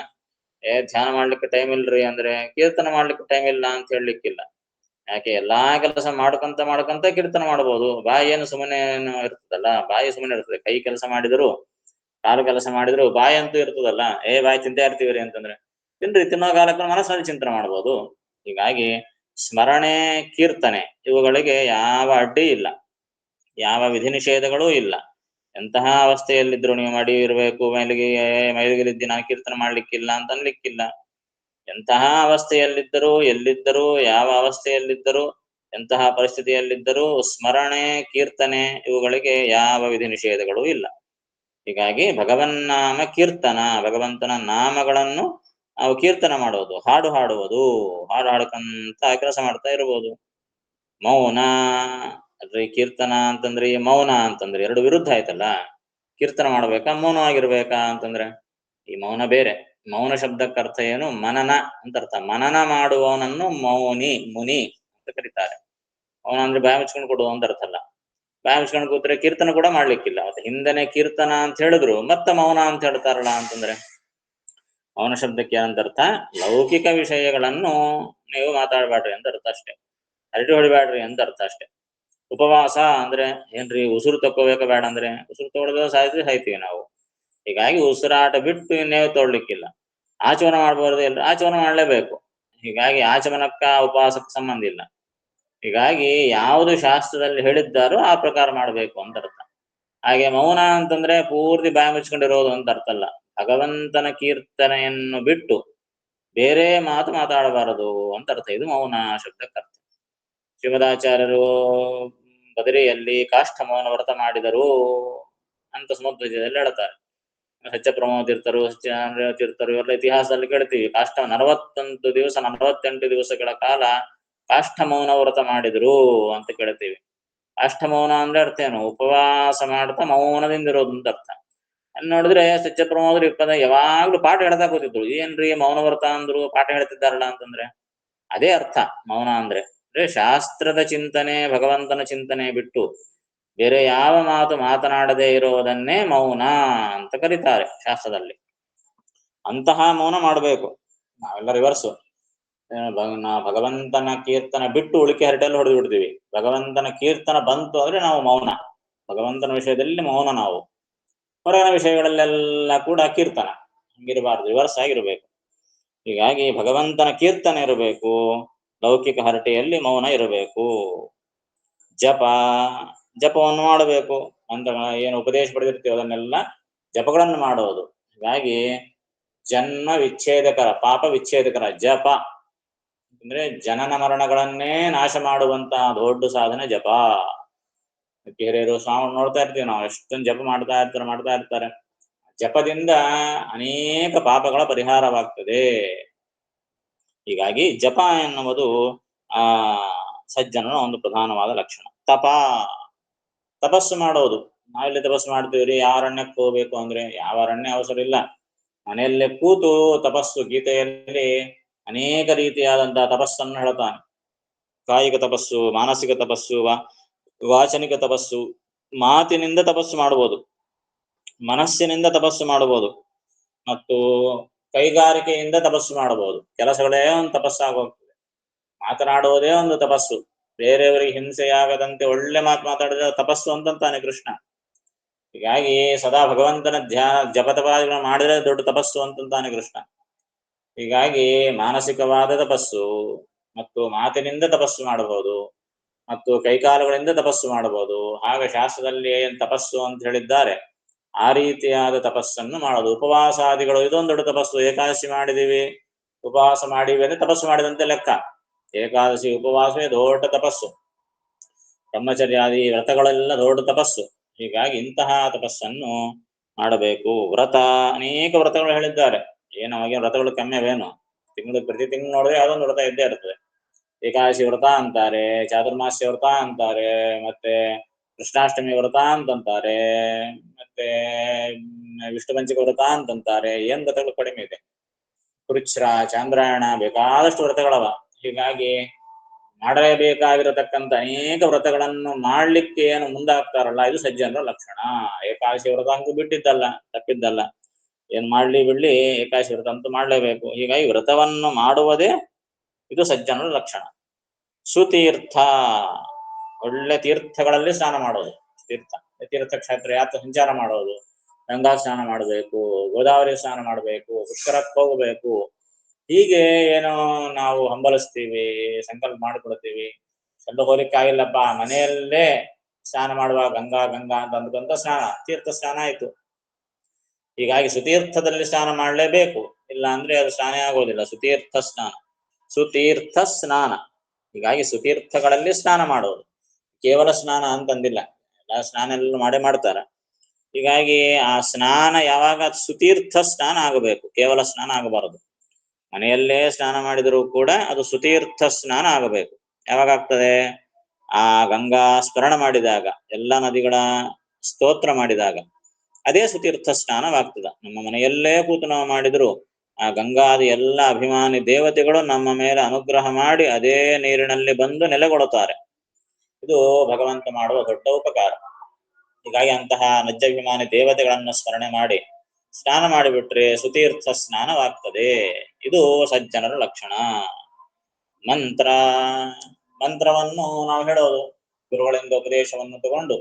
ಧ್ಯಾನ ಮಾಡ್ಲಿಕ್ಕೆ ಟೈಮ್ ಇಲ್ರಿ ಅಂದ್ರೆ ಕೀರ್ತನ ಮಾಡ್ಲಿಕ್ಕೆ ಟೈಮ್ ಇಲ್ಲ ಅಂತ ಹೇಳಲಿಕ್ಕಿಲ್ಲ. ಯಾಕೆ ಎಲ್ಲಾ ಕೆಲಸ ಮಾಡ್ಕೊಂತ ಕೀರ್ತನ ಮಾಡ್ಬೋದು. ಬಾಯಿ ಏನು ಸುಮ್ಮನೆ ಇರ್ತದಲ್ಲ, ಬಾಯಿ ಸುಮ್ಮನೆ ಇರ್ತದೆ. ಕೈ ಕೆಲಸ ಮಾಡಿದ್ರು, ಕಾಲು ಕೆಲಸ ಮಾಡಿದ್ರು ಬಾಯಿ ಅಂತೂ ಇರ್ತದಲ್ಲ. ಬಾಯಿ ತಿಂತಾ ಇರ್ತೀವ್ರಿ ಅಂತಂದ್ರೆ ತಿನ್ರಿ, ತಿನ್ನೋ ಕಾಲಕ್ಕೆ ಮನಸ್ಸಲ್ಲಿ ಚಿಂತನೆ ಮಾಡ್ಬೋದು. ಹೀಗಾಗಿ ಸ್ಮರಣೆ, ಕೀರ್ತನೆ ಇವುಗಳಿಗೆ ಯಾವ ಅಡ್ಡಿ ಇಲ್ಲ, ಯಾವ ವಿಧಿ ನಿಷೇಧಗಳೂ ಇಲ್ಲ. ಎಂತಹ ಅವಸ್ಥೆಯಲ್ಲಿದ್ರು ನೀವು ಮಡಿ ಇರಬೇಕು, ಮೈಲಿಗಿಲಿದ್ದಿ ನಾನು ಕೀರ್ತನೆ ಮಾಡ್ಲಿಕ್ಕಿಲ್ಲ ಅಂತ ಅನ್ಲಿಕ್ಕಿಲ್ಲ. ಎಂತಹ ಅವಸ್ಥೆಯಲ್ಲಿದ್ದರೂ, ಎಲ್ಲಿದ್ದರೂ, ಯಾವ ಅವಸ್ಥೆಯಲ್ಲಿದ್ದರೂ, ಎಂತಹ ಪರಿಸ್ಥಿತಿಯಲ್ಲಿದ್ದರೂ ಸ್ಮರಣೆ, ಕೀರ್ತನೆ ಇವುಗಳಿಗೆ ಯಾವ ವಿಧಿ ನಿಷೇಧಗಳೂ ಇಲ್ಲ. ಹೀಗಾಗಿ ಭಗವನ್ನಾಮ ಕೀರ್ತನ, ಭಗವಂತನ ನಾಮಗಳನ್ನು ನಾವು ಕೀರ್ತನ ಮಾಡೋದು, ಹಾಡು ಹಾಡುವುದು, ಹಾಡು ಹಾಡ್ಕಂತ ಕೆಲಸ ಮಾಡ್ತಾ ಇರ್ಬೋದು. ಮೌನ ಅದ್ರಿ ಕೀರ್ತನ ಅಂತಂದ್ರಿ, ಮೌನ ಅಂತಂದ್ರೆ ಎರಡು ವಿರುದ್ಧ ಆಯ್ತಲ್ಲ. ಕೀರ್ತನ ಮಾಡ್ಬೇಕಾ ಮೌನವಾಗಿರ್ಬೇಕಾ ಅಂತಂದ್ರೆ ಈ ಮೌನ ಬೇರೆ. ಮೌನ ಶಬ್ದಕ್ಕೆ ಅರ್ಥ ಏನು? ಮನನ ಅಂತ ಅರ್ಥ. ಮನನ ಮಾಡುವವನನ್ನು ಮೌನಿ, ಮುನಿ ಅಂತ ಕರೀತಾರೆ. ಮೌನ ಅಂದ್ರೆ ಬಾಯಿ ಮುಚ್ಕೊಂಡು ಕೊಡುವ ಅಂತ ಅರ್ಥ ಅಲ್ಲ. ಬಾಯಿ ಮುಚ್ಕೊಂಡು ಕೂತ್ರೆ ಕೀರ್ತನ ಕೂಡ ಮಾಡ್ಲಿಕ್ಕಿಲ್ಲ. ಮತ್ತೆ ಹಿಂದನೆ ಕೀರ್ತನ ಅಂತ ಹೇಳಿದ್ರು ಮತ್ತೆ ಮೌನ ಅಂತ ಹೇಳ್ತಾರಲ್ಲ ಅಂತಂದ್ರೆ ಮೌನ ಶಬ್ದಕ್ಕೆ ಏನಂತ ಅರ್ಥ? ಲೌಕಿಕ ವಿಷಯಗಳನ್ನು ನೀವು ಮಾತಾಡ್ಬೇಡ್ರಿ ಅಂತ ಅರ್ಥ ಅಷ್ಟೇ. ಹರಟಿ ಹೊಡಿಬ್ಯಾಡ್ರಿ ಅಂತ ಅರ್ಥ ಅಷ್ಟೇ. ಉಪವಾಸ ಅಂದ್ರೆ ಏನ್ರಿ, ಉಸಿರು ತಕ್ಕೋಬೇಕ ಬೇಡ ಅಂದ್ರೆ ಉಸಿರು ತೊಗೊಳದ ಸಾಯ್ತೀವಿ ನಾವು. ಹೀಗಾಗಿ ಉಸಿರಾಟ ಬಿಟ್ಟು ಇನ್ನೇವು ತೊಗೊಳ್ಲಿಕ್ಕಿಲ್ಲ. ಆಚಮನ ಮಾಡ್ಬಾರ್ದು ಇಲ್ಲ, ಆಚಮನ ಮಾಡ್ಲೇಬೇಕು. ಹೀಗಾಗಿ ಆಚಮನಕ್ಕ ಉಪವಾಸಕ್ಕೆ ಸಂಬಂಧ ಇಲ್ಲ. ಹೀಗಾಗಿ ಯಾವುದು ಶಾಸ್ತ್ರದಲ್ಲಿ ಹೇಳಿದ್ದಾರೋ ಆ ಪ್ರಕಾರ ಮಾಡಬೇಕು ಅಂತ ಅರ್ಥ. ಹಾಗೆ ಮೌನ ಅಂತಂದ್ರೆ ಪೂರ್ತಿ ಬಾಯಿ ಮುಚ್ಕೊಂಡಿರೋದು ಅಂತ ಅರ್ಥ ಅಲ್ಲ. ಭಗವಂತನ ಕೀರ್ತನೆಯನ್ನು ಬಿಟ್ಟು ಬೇರೆ ಮಾತು ಮಾತಾಡಬಾರದು ಅಂತ ಅರ್ಥ. ಇದು ಮೌನ ಶಬ್ದಕ್ಕೆ ಅರ್ಥ. ಶ್ರೀಮದಾಚಾರ್ಯರು ಬದರಿಯಲ್ಲಿ ಕಾಷ್ಠ ಮೌನ ವ್ರತ ಮಾಡಿದರು ಅಂತ ಸಮುದ್ರದಲ್ಲಿ ಹೇಳ್ತಾರೆ. ಸತ್ಯ ಪ್ರಮೋದ ತೀರ್ಥರು, ಸತ್ಯನಾರಾಯಣ ತೀರ್ಥರು ಇವೆಲ್ಲ ಇತಿಹಾಸದಲ್ಲಿ ಕೇಳ್ತೀವಿ. ಕಾಷ್ಠ 48 ದಿವಸಗಳ ಕಾಲ ಕಾಷ್ಠ ಮೌನ ವ್ರತ ಮಾಡಿದ್ರು ಅಂತ ಕೇಳ್ತೀವಿ. ಕಾಷ್ಠ ಮೌನ ಅಂದ್ರೆ ಅರ್ಥ ಏನು? ಉಪವಾಸ ಮಾಡ್ತಾ ಮೌನದಿಂದ ಇರೋದು ಅಂತ ಅರ್ಥ. ಅಲ್ಲಿ ನೋಡಿದ್ರೆ ಸತ್ಯ ಪ್ರಮೋದರು ಯಾವಾಗ್ಲೂ ಪಾಠ ಹೇಳ್ತಾ ಕೂತಿದ್ರು. ಏನ್ರಿ ಮೌನ ವ್ರತ ಅಂದ್ರು, ಪಾಠ ಹೇಳ್ತಿದ್ದಾರಲ್ಲ ಅಂತಂದ್ರೆ ಅದೇ ಅರ್ಥ ಮೌನ ಅಂದ್ರೆ. ಶಾಸ್ತ್ರದ ಚಿಂತನೆ, ಭಗವಂತನ ಚಿಂತನೆ ಬಿಟ್ಟು ಬೇರೆ ಯಾವ ಮಾತು ಮಾತನಾಡದೇ ಇರೋದನ್ನೇ ಮೌನ ಅಂತ ಕರೀತಾರೆ ಶಾಸ್ತ್ರದಲ್ಲಿ. ಅಂತಹ ಮೌನ ಮಾಡಬೇಕು. ನಾವೆಲ್ಲ ರಿವರ್ಸು. ಭಗವಂತನ ಕೀರ್ತನ ಬಿಟ್ಟು ಉಳಿಕೆ ಹರಟೆಲ್ಲ ಹೊಡೆದು ಬಿಡ್ತೀವಿ. ಭಗವಂತನ ಕೀರ್ತನ ಬಂತು ಅಂದ್ರೆ ನಾವು ಮೌನ. ಭಗವಂತನ ವಿಷಯದಲ್ಲಿ ಮೌನ ನಾವು. ಹೊರಗಿನ ವಿಷಯಗಳಲ್ಲೆಲ್ಲ ಕೂಡ ಕೀರ್ತನ. ಹಂಗಿರಬಾರ್ದು, ರಿವರ್ಸ್ ಆಗಿರ್ಬೇಕು. ಹೀಗಾಗಿ ಭಗವಂತನ ಕೀರ್ತನೆ ಇರಬೇಕು, ಲೌಕಿಕ ಹರಟೆಯಲ್ಲಿ ಮೌನ ಇರಬೇಕು. ಜಪ ಜಪವನ್ನು ಮಾಡಬೇಕು ಅಂತ ಏನು ಉಪದೇಶ ಪಡೆದಿರ್ತೀವಿ ಅದನ್ನೆಲ್ಲ ಜಪಗಳನ್ನು ಮಾಡೋದು. ಹೀಗಾಗಿ ಜನ್ಮ ವಿಚ್ಛೇದಕರ, ಪಾಪ ವಿಚ್ಛೇದಕರ ಜಪ ಅಂದ್ರೆ ಜನನ ಮರಣಗಳನ್ನೇ ನಾಶ ಮಾಡುವಂತಹ ದೊಡ್ಡ ಸಾಧನೆ ಜಪ. ಹಿರಿಯರು ಸ್ವಾಮಿ ನೋಡ್ತಾ ಇರ್ತೀವಿ ನಾವು, ಎಷ್ಟೊಂದು ಜಪ ಮಾಡ್ತಾ ಇರ್ತಾರೆ. ಜಪದಿಂದ ಅನೇಕ ಪಾಪಗಳ ಪರಿಹಾರವಾಗ್ತದೆ. ಹೀಗಾಗಿ ಜಪ ಎನ್ನುವುದು ಆ ಸಜ್ಜನನ ಒಂದು ಪ್ರಧಾನವಾದ ಲಕ್ಷಣ. ತಪಸ್ಸು ಮಾಡೋದು. ನಾವೆಲ್ಲಿ ತಪಸ್ಸು ಮಾಡ್ತೀವ್ರಿ? ಯಾವ ಅರಣ್ಯಕ್ಕೆ ಹೋಗ್ಬೇಕು ಅಂದ್ರೆ ಯಾವ ಅರಣ್ಯ ಅವಸರ ಇಲ್ಲ, ಮನೆಯಲ್ಲೇ ಕೂತು ತಪಸ್ಸು. ಗೀತೆಯಲ್ಲಿ ಅನೇಕ ರೀತಿಯಾದಂತಹ ತಪಸ್ಸನ್ನು ಹೇಳ್ತಾನೆ. ಕಾಯಿಕ ತಪಸ್ಸು, ಮಾನಸಿಕ ತಪಸ್ಸು, ವಾಚನಿಕ ತಪಸ್ಸು. ಮಾತಿನಿಂದ ತಪಸ್ಸು ಮಾಡಬಹುದು, ಮನಸ್ಸಿನಿಂದ ತಪಸ್ಸು ಮಾಡಬಹುದು, ಮತ್ತು ಕೈಗಾರಿಕೆಯಿಂದ ತಪಸ್ಸು ಮಾಡಬಹುದು. ಕೆಲಸಗಳೇ ಒಂದು ತಪಸ್ಸಾಗೋಗ್ತದೆ. ಮಾತನಾಡುವುದೇ ಒಂದು ತಪಸ್ಸು. ಬೇರೆಯವರಿಗೆ ಹಿಂಸೆಯಾಗದಂತೆ ಒಳ್ಳೆ ಮಾತಾಡಿದ್ರೆ ತಪಸ್ಸು ಅಂತಂತಾನೆ ಕೃಷ್ಣ. ಹೀಗಾಗಿ ಸದಾ ಭಗವಂತನ ಧ್ಯಾನ ಜಪತಪಾದಿಗಳನ್ನು ಮಾಡಿದ್ರೆ ದೊಡ್ಡ ತಪಸ್ಸು ಅಂತಂತಾನೆ ಕೃಷ್ಣ. ಹೀಗಾಗಿ ಮಾನಸಿಕವಾದ ತಪಸ್ಸು ಮತ್ತು ಮಾತಿನಿಂದ ತಪಸ್ಸು ಮಾಡಬಹುದು, ಮತ್ತು ಕೈಕಾಲುಗಳಿಂದ ತಪಸ್ಸು ಮಾಡಬಹುದು. ಹಾಗೆ ಶಾಸ್ತ್ರದಲ್ಲಿ ಏನ್ ತಪಸ್ಸು ಅಂತ ಹೇಳಿದ್ದಾರೆ ಆ ರೀತಿಯಾದ ತಪಸ್ಸನ್ನು ಮಾಡೋದು. ಉಪವಾಸಾದಿಗಳು ಇದೊಂದು ದೊಡ್ಡ ತಪಸ್ಸು. ಏಕಾದಶಿ ಮಾಡಿದೀವಿ, ಉಪವಾಸ ಮಾಡಿವಿ ಅಂದ್ರೆ ತಪಸ್ಸು ಮಾಡಿದಂತೆ ಲೆಕ್ಕ. ಏಕಾದಶಿ ಉಪವಾಸವೇ ದೊಡ್ಡ ತಪಸ್ಸು. ಬ್ರಹ್ಮಚರ್ಯಾದಿ ವ್ರತಗಳೆಲ್ಲ ದೊಡ್ಡ ತಪಸ್ಸು. ಹೀಗಾಗಿ ಇಂತಹ ತಪಸ್ಸನ್ನು ಮಾಡಬೇಕು. ವ್ರತ ಅನೇಕ ವ್ರತಗಳು ಹೇಳಿದ್ದಾರೆ. ನಮಗೆ ವ್ರತಗಳು ಕಮ್ಮಿವೇನು? ಪ್ರತಿ ತಿಂಗಳು ನೋಡಿದ್ರೆ ಅದೊಂದು ವ್ರತ ಇದ್ದೇ ಇರ್ತದೆ. ಏಕಾದಶಿ ವ್ರತ ಅಂತಾರೆ, ಚಾತುರ್ಮಾಸ್ಯ ವ್ರತ ಅಂತಾರೆ, ಮತ್ತೆ ಕೃಷ್ಣಾಷ್ಟಮಿ ವ್ರತ ಅಂತಂತಾರೆ, ಮತ್ತೆ ವಿಷ್ಣು ಪಂಚಕ ವ್ರತ ಅಂತಂತಾರೆ. ಏನ್ ವ್ರತಗಳು ಕಡಿಮೆ ಇದೆ? ಕುರುಚ್ರ, ಚಾಂದ್ರಾಯಣ, ಬೇಕಾದಷ್ಟು ವ್ರತಗಳವ. ಹೀಗಾಗಿ ಮಾಡಲೇಬೇಕಾಗಿರತಕ್ಕಂಥ ಅನೇಕ ವ್ರತಗಳನ್ನು ಮಾಡ್ಲಿಕ್ಕೆ ಏನು ಮುಂದಾಗ್ತಾರಲ್ಲ, ಇದು ಸಜ್ಜನರ ಲಕ್ಷಣ. ಏಕಾದಶಿ ವ್ರತ ಅಂತೂ ಬಿಟ್ಟಿದ್ದಲ್ಲ, ತಪ್ಪಿದ್ದಲ್ಲ. ಏನ್ ಮಾಡ್ಲಿ ಬಿಡ್ಲಿ, ಏಕಾದಶಿ ವ್ರತ ಅಂತೂ ಮಾಡ್ಲೇಬೇಕು. ಹೀಗಾಗಿ ವ್ರತವನ್ನು ಮಾಡುವುದೇ ಇದು ಸಜ್ಜನರ ಲಕ್ಷಣ. ಸುತೀರ್ಥ, ಒಳ್ಳೆ ತೀರ್ಥಗಳಲ್ಲಿ ಸ್ನಾನ ಮಾಡೋದು. ತೀರ್ಥಕ್ಷೇತ್ರ ಯಾತ್ರೆ ಸಂಚಾರ ಮಾಡೋದು. ಗಂಗಾ ಸ್ನಾನ ಮಾಡಬೇಕು, ಗೋದಾವರಿ ಸ್ನಾನ ಮಾಡಬೇಕು, ಪುಷ್ಕರಕ್ಕೆ ಹೋಗಬೇಕು. ಹೀಗೆ ಏನೋ ನಾವು ಹಂಬಲಿಸ್ತೀವಿ, ಸಂಕಲ್ಪ ಮಾಡಿಕೊಡ್ತೀವಿ. ಎಲ್ಲ ಹೋಲಿಕ್ಕಾಗಿಲ್ಲಪ್ಪ, ಮನೆಯಲ್ಲೇ ಸ್ನಾನ ಮಾಡುವ ಗಂಗಾ ಗಂಗಾ ಅಂತ ಅಂದ್ಕೊಂತ ಸ್ನಾನ, ತೀರ್ಥ ಸ್ನಾನ ಆಯ್ತು. ಹೀಗಾಗಿ ಸುತೀರ್ಥದಲ್ಲಿ ಸ್ನಾನ ಮಾಡಲೇಬೇಕು, ಇಲ್ಲ ಅಂದ್ರೆ ಅದು ಸ್ನಾನ ಆಗೋದಿಲ್ಲ. ಸುತೀರ್ಥ ಸ್ನಾನ, ಸುತೀರ್ಥ ಸ್ನಾನ. ಹೀಗಾಗಿ ಸುತೀರ್ಥಗಳಲ್ಲಿ ಸ್ನಾನ ಮಾಡೋದು. ಕೇವಲ ಸ್ನಾನ ಅಂತಂದಿಲ್ಲ, ಎಲ್ಲ ಸ್ನಾನ ಎಲ್ಲ ಮಾಡ್ತಾರ. ಹೀಗಾಗಿ ಆ ಸ್ನಾನ ಯಾವಾಗ ಸುತೀರ್ಥ ಸ್ನಾನ ಆಗಬೇಕು, ಕೇವಲ ಸ್ನಾನ ಆಗಬಾರದು. ಮನೆಯಲ್ಲೇ ಸ್ನಾನ ಮಾಡಿದರೂ ಕೂಡ ಅದು ಸುತೀರ್ಥ ಸ್ನಾನ ಆಗಬೇಕು. ಯಾವಾಗ ಆಗ್ತದೆ? ಆ ಗಂಗಾ ಸ್ಮರಣ ಮಾಡಿದಾಗ, ಎಲ್ಲ ನದಿಗಳ ಸ್ತೋತ್ರ ಮಾಡಿದಾಗ ಅದೇ ಸುತೀರ್ಥ ಸ್ನಾನವಾಗ್ತದ. ನಮ್ಮ ಮನೆಯಲ್ಲೇ ಕೂತು ನಾವು ಮಾಡಿದ್ರು ಆ ಗಂಗಾದಿ ಎಲ್ಲ ಅಭಿಮಾನಿ ದೇವತೆಗಳು ನಮ್ಮ ಮೇಲೆ ಅನುಗ್ರಹ ಮಾಡಿ ಅದೇ ನೀರಿನಲ್ಲಿ ಬಂದು ನೆಲೆಗೊಳ್ಳುತ್ತಾರೆ. ಇದು ಭಗವಂತ ಮಾಡುವ ದೊಡ್ಡ ಉಪಕಾರ. ಹೀಗಾಗಿ ಅಂತಹ ನಜ್ಜಾಭಿಮಾನಿ ದೇವತೆಗಳನ್ನು ಸ್ಮರಣೆ ಮಾಡಿ ಸ್ನಾನ ಮಾಡಿಬಿಟ್ರೆ ಸುತೀರ್ಥ ಸ್ನಾನವಾಗ್ತದೆ. ಇದು ಸಜ್ಜನರ ಲಕ್ಷಣ. ಮಂತ್ರವನ್ನು ನಾವು ಹೇಳೋದು, ಗುರುಗಳಿಂದ ಉಪದೇಶವನ್ನು ತಗೊಂಡು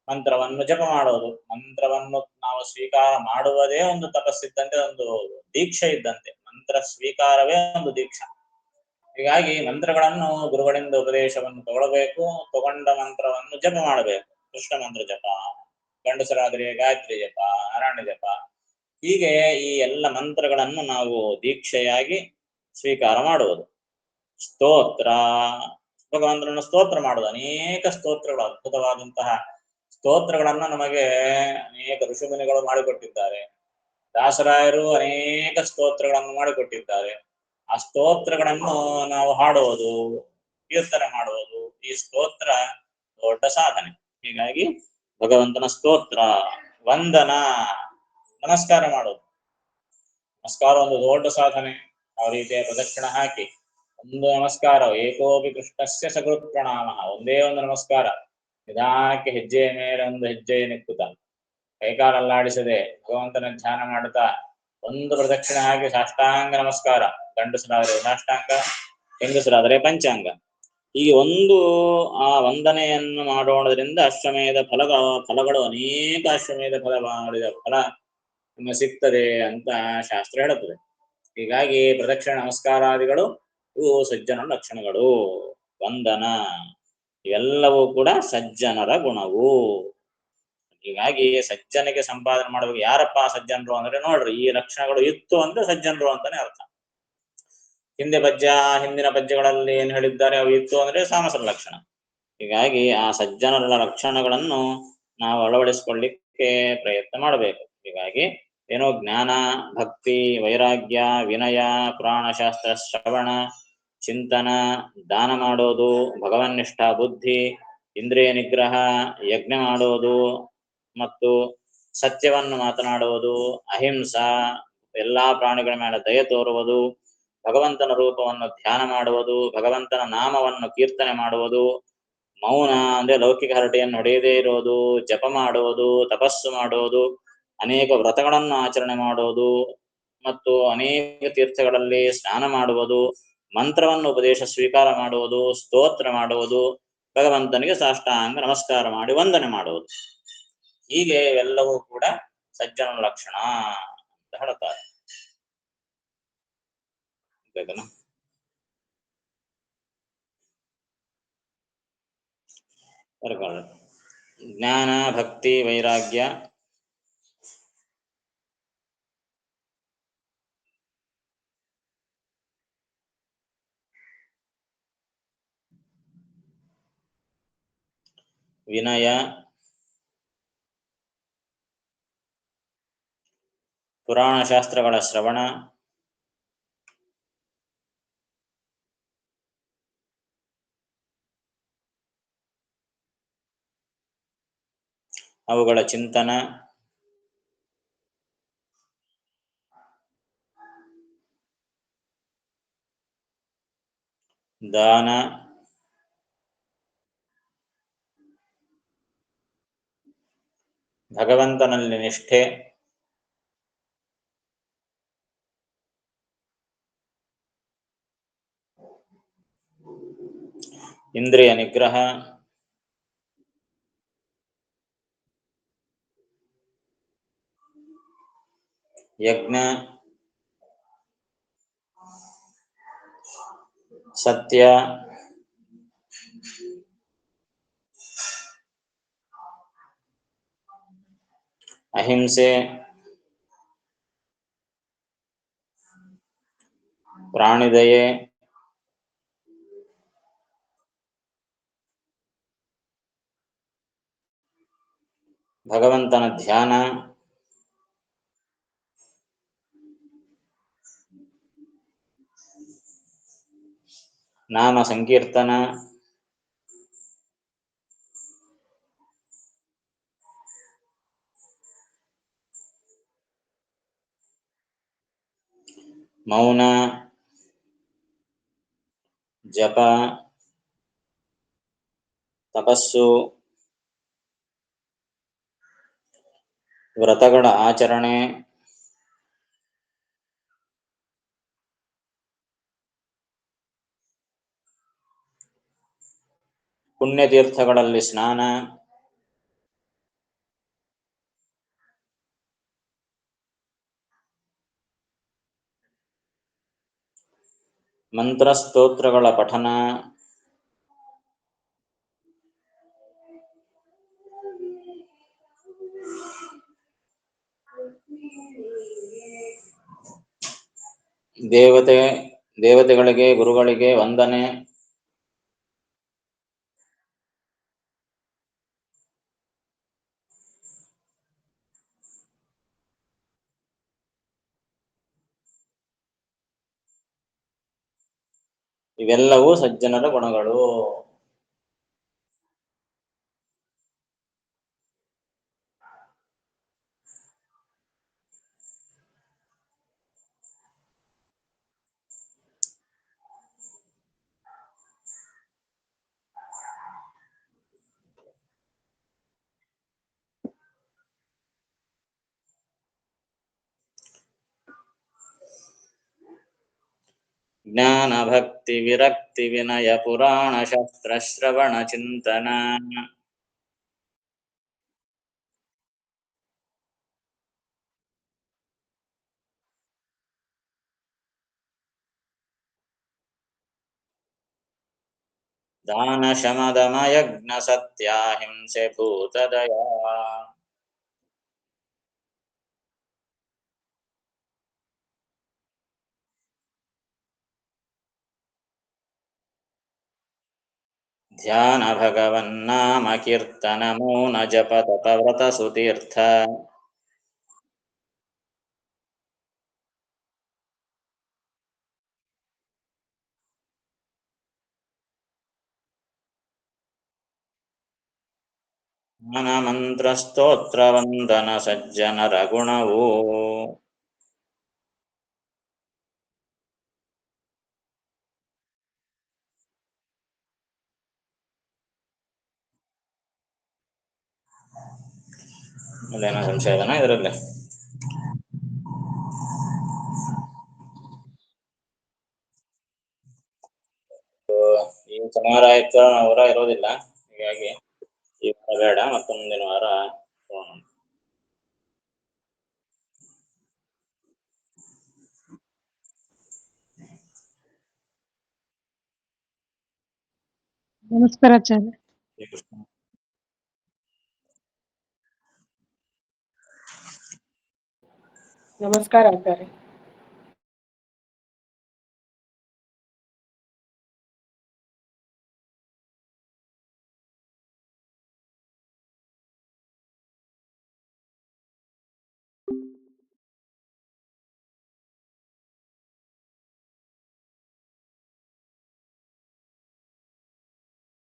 ಮಂತ್ರವನ್ನು ಜಪ ಮಾಡೋದು. ಮಂತ್ರವನ್ನು ನಾವು ಸ್ವೀಕಾರ ಮಾಡುವುದೇ ಒಂದು ತಪಸ್ಸಿದ್ದಂತೆ, ಒಂದು ದೀಕ್ಷೆ ಇದ್ದಂತೆ. ಮಂತ್ರ ಸ್ವೀಕಾರವೇ ಒಂದು ದೀಕ್ಷಾ. ಹೀಗಾಗಿ ಮಂತ್ರಗಳನ್ನು ಗುರುಗಳಿಂದ ಉಪದೇಶವನ್ನು ತಗೊಳ್ಬೇಕು, ತಗೊಂಡ ಮಂತ್ರವನ್ನು ಜಪ ಮಾಡಬೇಕು. ಕೃಷ್ಣ ಮಂತ್ರ ಜಪ, ಗಂಡಸರಾದರೆ ಗಾಯತ್ರಿ ಜಪ, ನಾರಾಯಣ ಜಪ. ಹೀಗೆ ಈ ಎಲ್ಲ ಮಂತ್ರಗಳನ್ನು ನಾವು ದೀಕ್ಷೆಯಾಗಿ ಸ್ವೀಕಾರ ಮಾಡುವುದು. ಸ್ತೋತ್ರ, ಭಗವಂತನನ್ನು ಸ್ತೋತ್ರ ಮಾಡುವುದು. ಅನೇಕ ಸ್ತೋತ್ರಗಳು, ಅದ್ಭುತವಾದಂತಹ ಸ್ತೋತ್ರಗಳನ್ನು ನಮಗೆ ಅನೇಕ ಋಷಿಮುನಿಗಳು ಮಾಡಿಕೊಟ್ಟಿದ್ದಾರೆ. ದಾಸರಾಯರು ಅನೇಕ ಸ್ತೋತ್ರಗಳನ್ನು ಮಾಡಿಕೊಟ್ಟಿದ್ದಾರೆ. ಆ ಸ್ತೋತ್ರಗಳನ್ನು ನಾವು ಹಾಡುವುದು, ಕೀರ್ತನೆ ಮಾಡುವುದು, ಈ ಸ್ತೋತ್ರ ದೊಡ್ಡ ಸಾಧನೆ. ಹೀಗಾಗಿ ಭಗವಂತನ ಸ್ತೋತ್ರ. ವಂದನ, ನಮಸ್ಕಾರ ಮಾಡೋದು. ನಮಸ್ಕಾರ ಒಂದು ದೊಡ್ಡ ಸಾಧನೆ. ಆ ರೀತಿಯ ಪ್ರದಕ್ಷಿಣ ಹಾಕಿ ಒಂದು ನಮಸ್ಕಾರ. ಏಕೋಪಿ ಕೃಷ್ಣಸ್ಯ ಸಕೃತ್ ಪ್ರಣಾಮ, ಒಂದೇ ಒಂದು ನಮಸ್ಕಾರ. ನಿಧಾನಕ್ಕೆ ಹೆಜ್ಜೆಯ ಮೇಲೆ ಒಂದು ಹೆಜ್ಜೆಯ ನಿಕ್ಕುತ್ತ, ಕೈಕಾಲಲ್ಲಾಡಿಸದೆ ಭಗವಂತನ ಧ್ಯಾನ ಮಾಡುತ್ತಾ ಒಂದು ಪ್ರದಕ್ಷಿಣೆ ಹಾಕಿ ಸಾಷ್ಟಾಂಗ ನಮಸ್ಕಾರ. ಗಂಡಸರಾದರೆ ಸಾಷ್ಟಾಂಗ, ಹೆಂಗಸರಾದರೆ ಪಂಚಾಂಗ. ಹೀಗೆ ಒಂದು ಆ ವಂದನೆಯನ್ನು ಮಾಡೋದ್ರಿಂದ ಅಶ್ವಮೇಧ ಫಲಗಳು ಅನೇಕ ಅಶ್ವಮೇಧ ಫಲ ಮಾಡಿದ ಫಲ ಸಿಗ್ತದೆ ಅಂತ ಶಾಸ್ತ್ರ ಹೇಳುತ್ತದೆ. ಹೀಗಾಗಿ ಪ್ರದಕ್ಷಿಣ ನಮಸ್ಕಾರಾದಿಗಳು ಇವು ಸಜ್ಜನ ಲಕ್ಷಣಗಳು. ವಂದನ. ಇವೆಲ್ಲವೂ ಕೂಡ ಸಜ್ಜನರ ಗುಣವು. ಹೀಗಾಗಿ ಸಜ್ಜನಿಗೆ ಸಂಪಾದನೆ ಮಾಡಬೇಕು. ಯಾರಪ್ಪ ಸಜ್ಜನರು ಅಂದ್ರೆ ನೋಡ್ರಿ, ಈ ಲಕ್ಷಣಗಳು ಇತ್ತು ಅಂದ್ರೆ ಸಜ್ಜನರು ಅಂತಾನೆ ಅರ್ಥ. ಹಿಂದಿನ ಪದ್ಯಗಳಲ್ಲಿ ಏನ್ ಹೇಳಿದ್ದಾರೆ, ಅವು ಇತ್ತು ಅಂದ್ರೆ ಸಾಮಸರ ಲಕ್ಷಣ. ಹೀಗಾಗಿ ಆ ಸಜ್ಜನರ ಲಕ್ಷಣಗಳನ್ನು ನಾವು ಅಳವಡಿಸಿಕೊಳ್ಳಿಕ್ಕೆ ಪ್ರಯತ್ನ ಮಾಡಬೇಕು. ಹೀಗಾಗಿ ಏನೋ ಜ್ಞಾನ, ಭಕ್ತಿ, ವೈರಾಗ್ಯ, ವಿನಯ, ಪುರಾಣಶಾಸ್ತ್ರ ಶ್ರವಣ, ಚಿಂತನ, ದಾನ ಮಾಡೋದು, ಭಗವನ್ನಿಷ್ಠ ಬುದ್ಧಿ, ಇಂದ್ರಿಯ ನಿಗ್ರಹ, ಯಜ್ಞ ಮಾಡೋದು, ಮತ್ತು ಸತ್ಯವನ್ನು ಮಾತನಾಡುವುದು, ಅಹಿಂಸಾ, ಎಲ್ಲಾ ಪ್ರಾಣಿಗಳ ಮೇಲೆ ದಯ ತೋರುವುದು, ಭಗವಂತನ ರೂಪವನ್ನು ಧ್ಯಾನ ಮಾಡುವುದು, ಭಗವಂತನ ನಾಮವನ್ನು ಕೀರ್ತನೆ ಮಾಡುವುದು, ಮೌನ ಅಂದ್ರೆ ಲೌಕಿಕ ಹರಟೆಯನ್ನು ಹೊಡೆಯದೇ ಇರೋದು, ಜಪ ಮಾಡುವುದು, ತಪಸ್ಸು ಮಾಡುವುದು, ಅನೇಕ ವ್ರತಗಳನ್ನು ಆಚರಣೆ ಮಾಡುವುದು, ಮತ್ತು ಅನೇಕ ತೀರ್ಥಗಳಲ್ಲಿ ಸ್ನಾನ ಮಾಡುವುದು, ಮಂತ್ರವನ್ನು ಉಪದೇಶ ಸ್ವೀಕಾರ ಮಾಡುವುದು, ಸ್ತೋತ್ರ ಮಾಡುವುದು, ಭಗವಂತನಿಗೆ ಸಾಷ್ಟಾಂಗ ನಮಸ್ಕಾರ ಮಾಡಿ ವಂದನೆ ಮಾಡುವುದು. ಹೀಗೆ ಎಲ್ಲವೂ ಕೂಡ ಸಜ್ಜನ ಲಕ್ಷಣ ಅಂತ ಹೇಳ್ತಾರೆ. ಜ್ಞಾನ, ಭಕ್ತಿ, ವೈರಾಗ್ಯ, ವಿನಯ, ಪುರಾಣ ಶಾಸ್ತ್ರಗಳ ಶ್ರವಣ, ಅವುಗಳ ಚಿಂತನ, ದಾನ, ಭಗವಂತನಲ್ಲಿ ನಿಷ್ಠೆ, ಇಂದ್ರಿಯ ನಿಗ್ರಹ, ಯಜ್ಞ, ಸತ್ಯ, ಅಹಿಂಸೆ, ಪ್ರಾಣಿದಯೆ, ಭಗವಂತನ ಧ್ಯಾನ, ನಾಮ ಸಂಕೀರ್ತನ, ಮೌನ, ಜಪ, ತಪಸ್ಸು, ವ್ರತಗಳ ಆಚರಣೆ, ಪುಣ್ಯತೀರ್ಥಗಳಲ್ಲಿ ಸ್ನಾನ, ಮಂತ್ರಸ್ತೋತ್ರಗಳ ಪಠನ, ದೇವತೆಗಳಿಗೆ ಗುರುಗಳಿಗೆ ವಂದನೆ, ಇವೆಲ್ಲವೂ ಸಜ್ಜನರ ಗುಣಗಳು. ಜ್ಞಾನ, ಭಕ್ತಿ, ವಿರಕ್ತಿ, ವಿನಯ, ಪುರಾಣ ಶಾಸ್ತ್ರ ಶ್ರವಣ, ಚಿಂತನ, ದಾನ ಶಮದಮ ಯಜ್ಞ ಸತ್ಯಾಹಿಂಸೆ ಭೂತದಯ. ಧ್ಯಾನ ಭಗವನ್ನಾಮ ಕೀರ್ತನ ಮೌನ ಜಪ ತಪ ವ್ರತ ಸುತೀರ್ಥ. ಜ್ಞಾನ ಮಂತ್ರ ಸ್ತೋತ್ರ ವಂದನ ಸಜ್ಜನರ ಗುಣವು. ಅಲ್ಲೇನೋ ಸಂಶಯ ಇದೆನಾ ಇದರಲ್ಲಿ? ಈ ಶನಿವಾರ ಆಯ್ತು ಅವರ ಇರೋದಿಲ್ಲ, ಹೀಗಾಗಿ ಈ ವಾರ ಬೇಡ, ಮತ್ತೆ ಮುಂದಿನ ವಾರ ನೋಡೋಣ. ನಮಸ್ಕಾರ ಆಚಾರ್ಯ. ಶ್ರೀಕೃಷ್ಣ. ನಮಸ್ಕಾರ ಆಚಾರ್ಯ.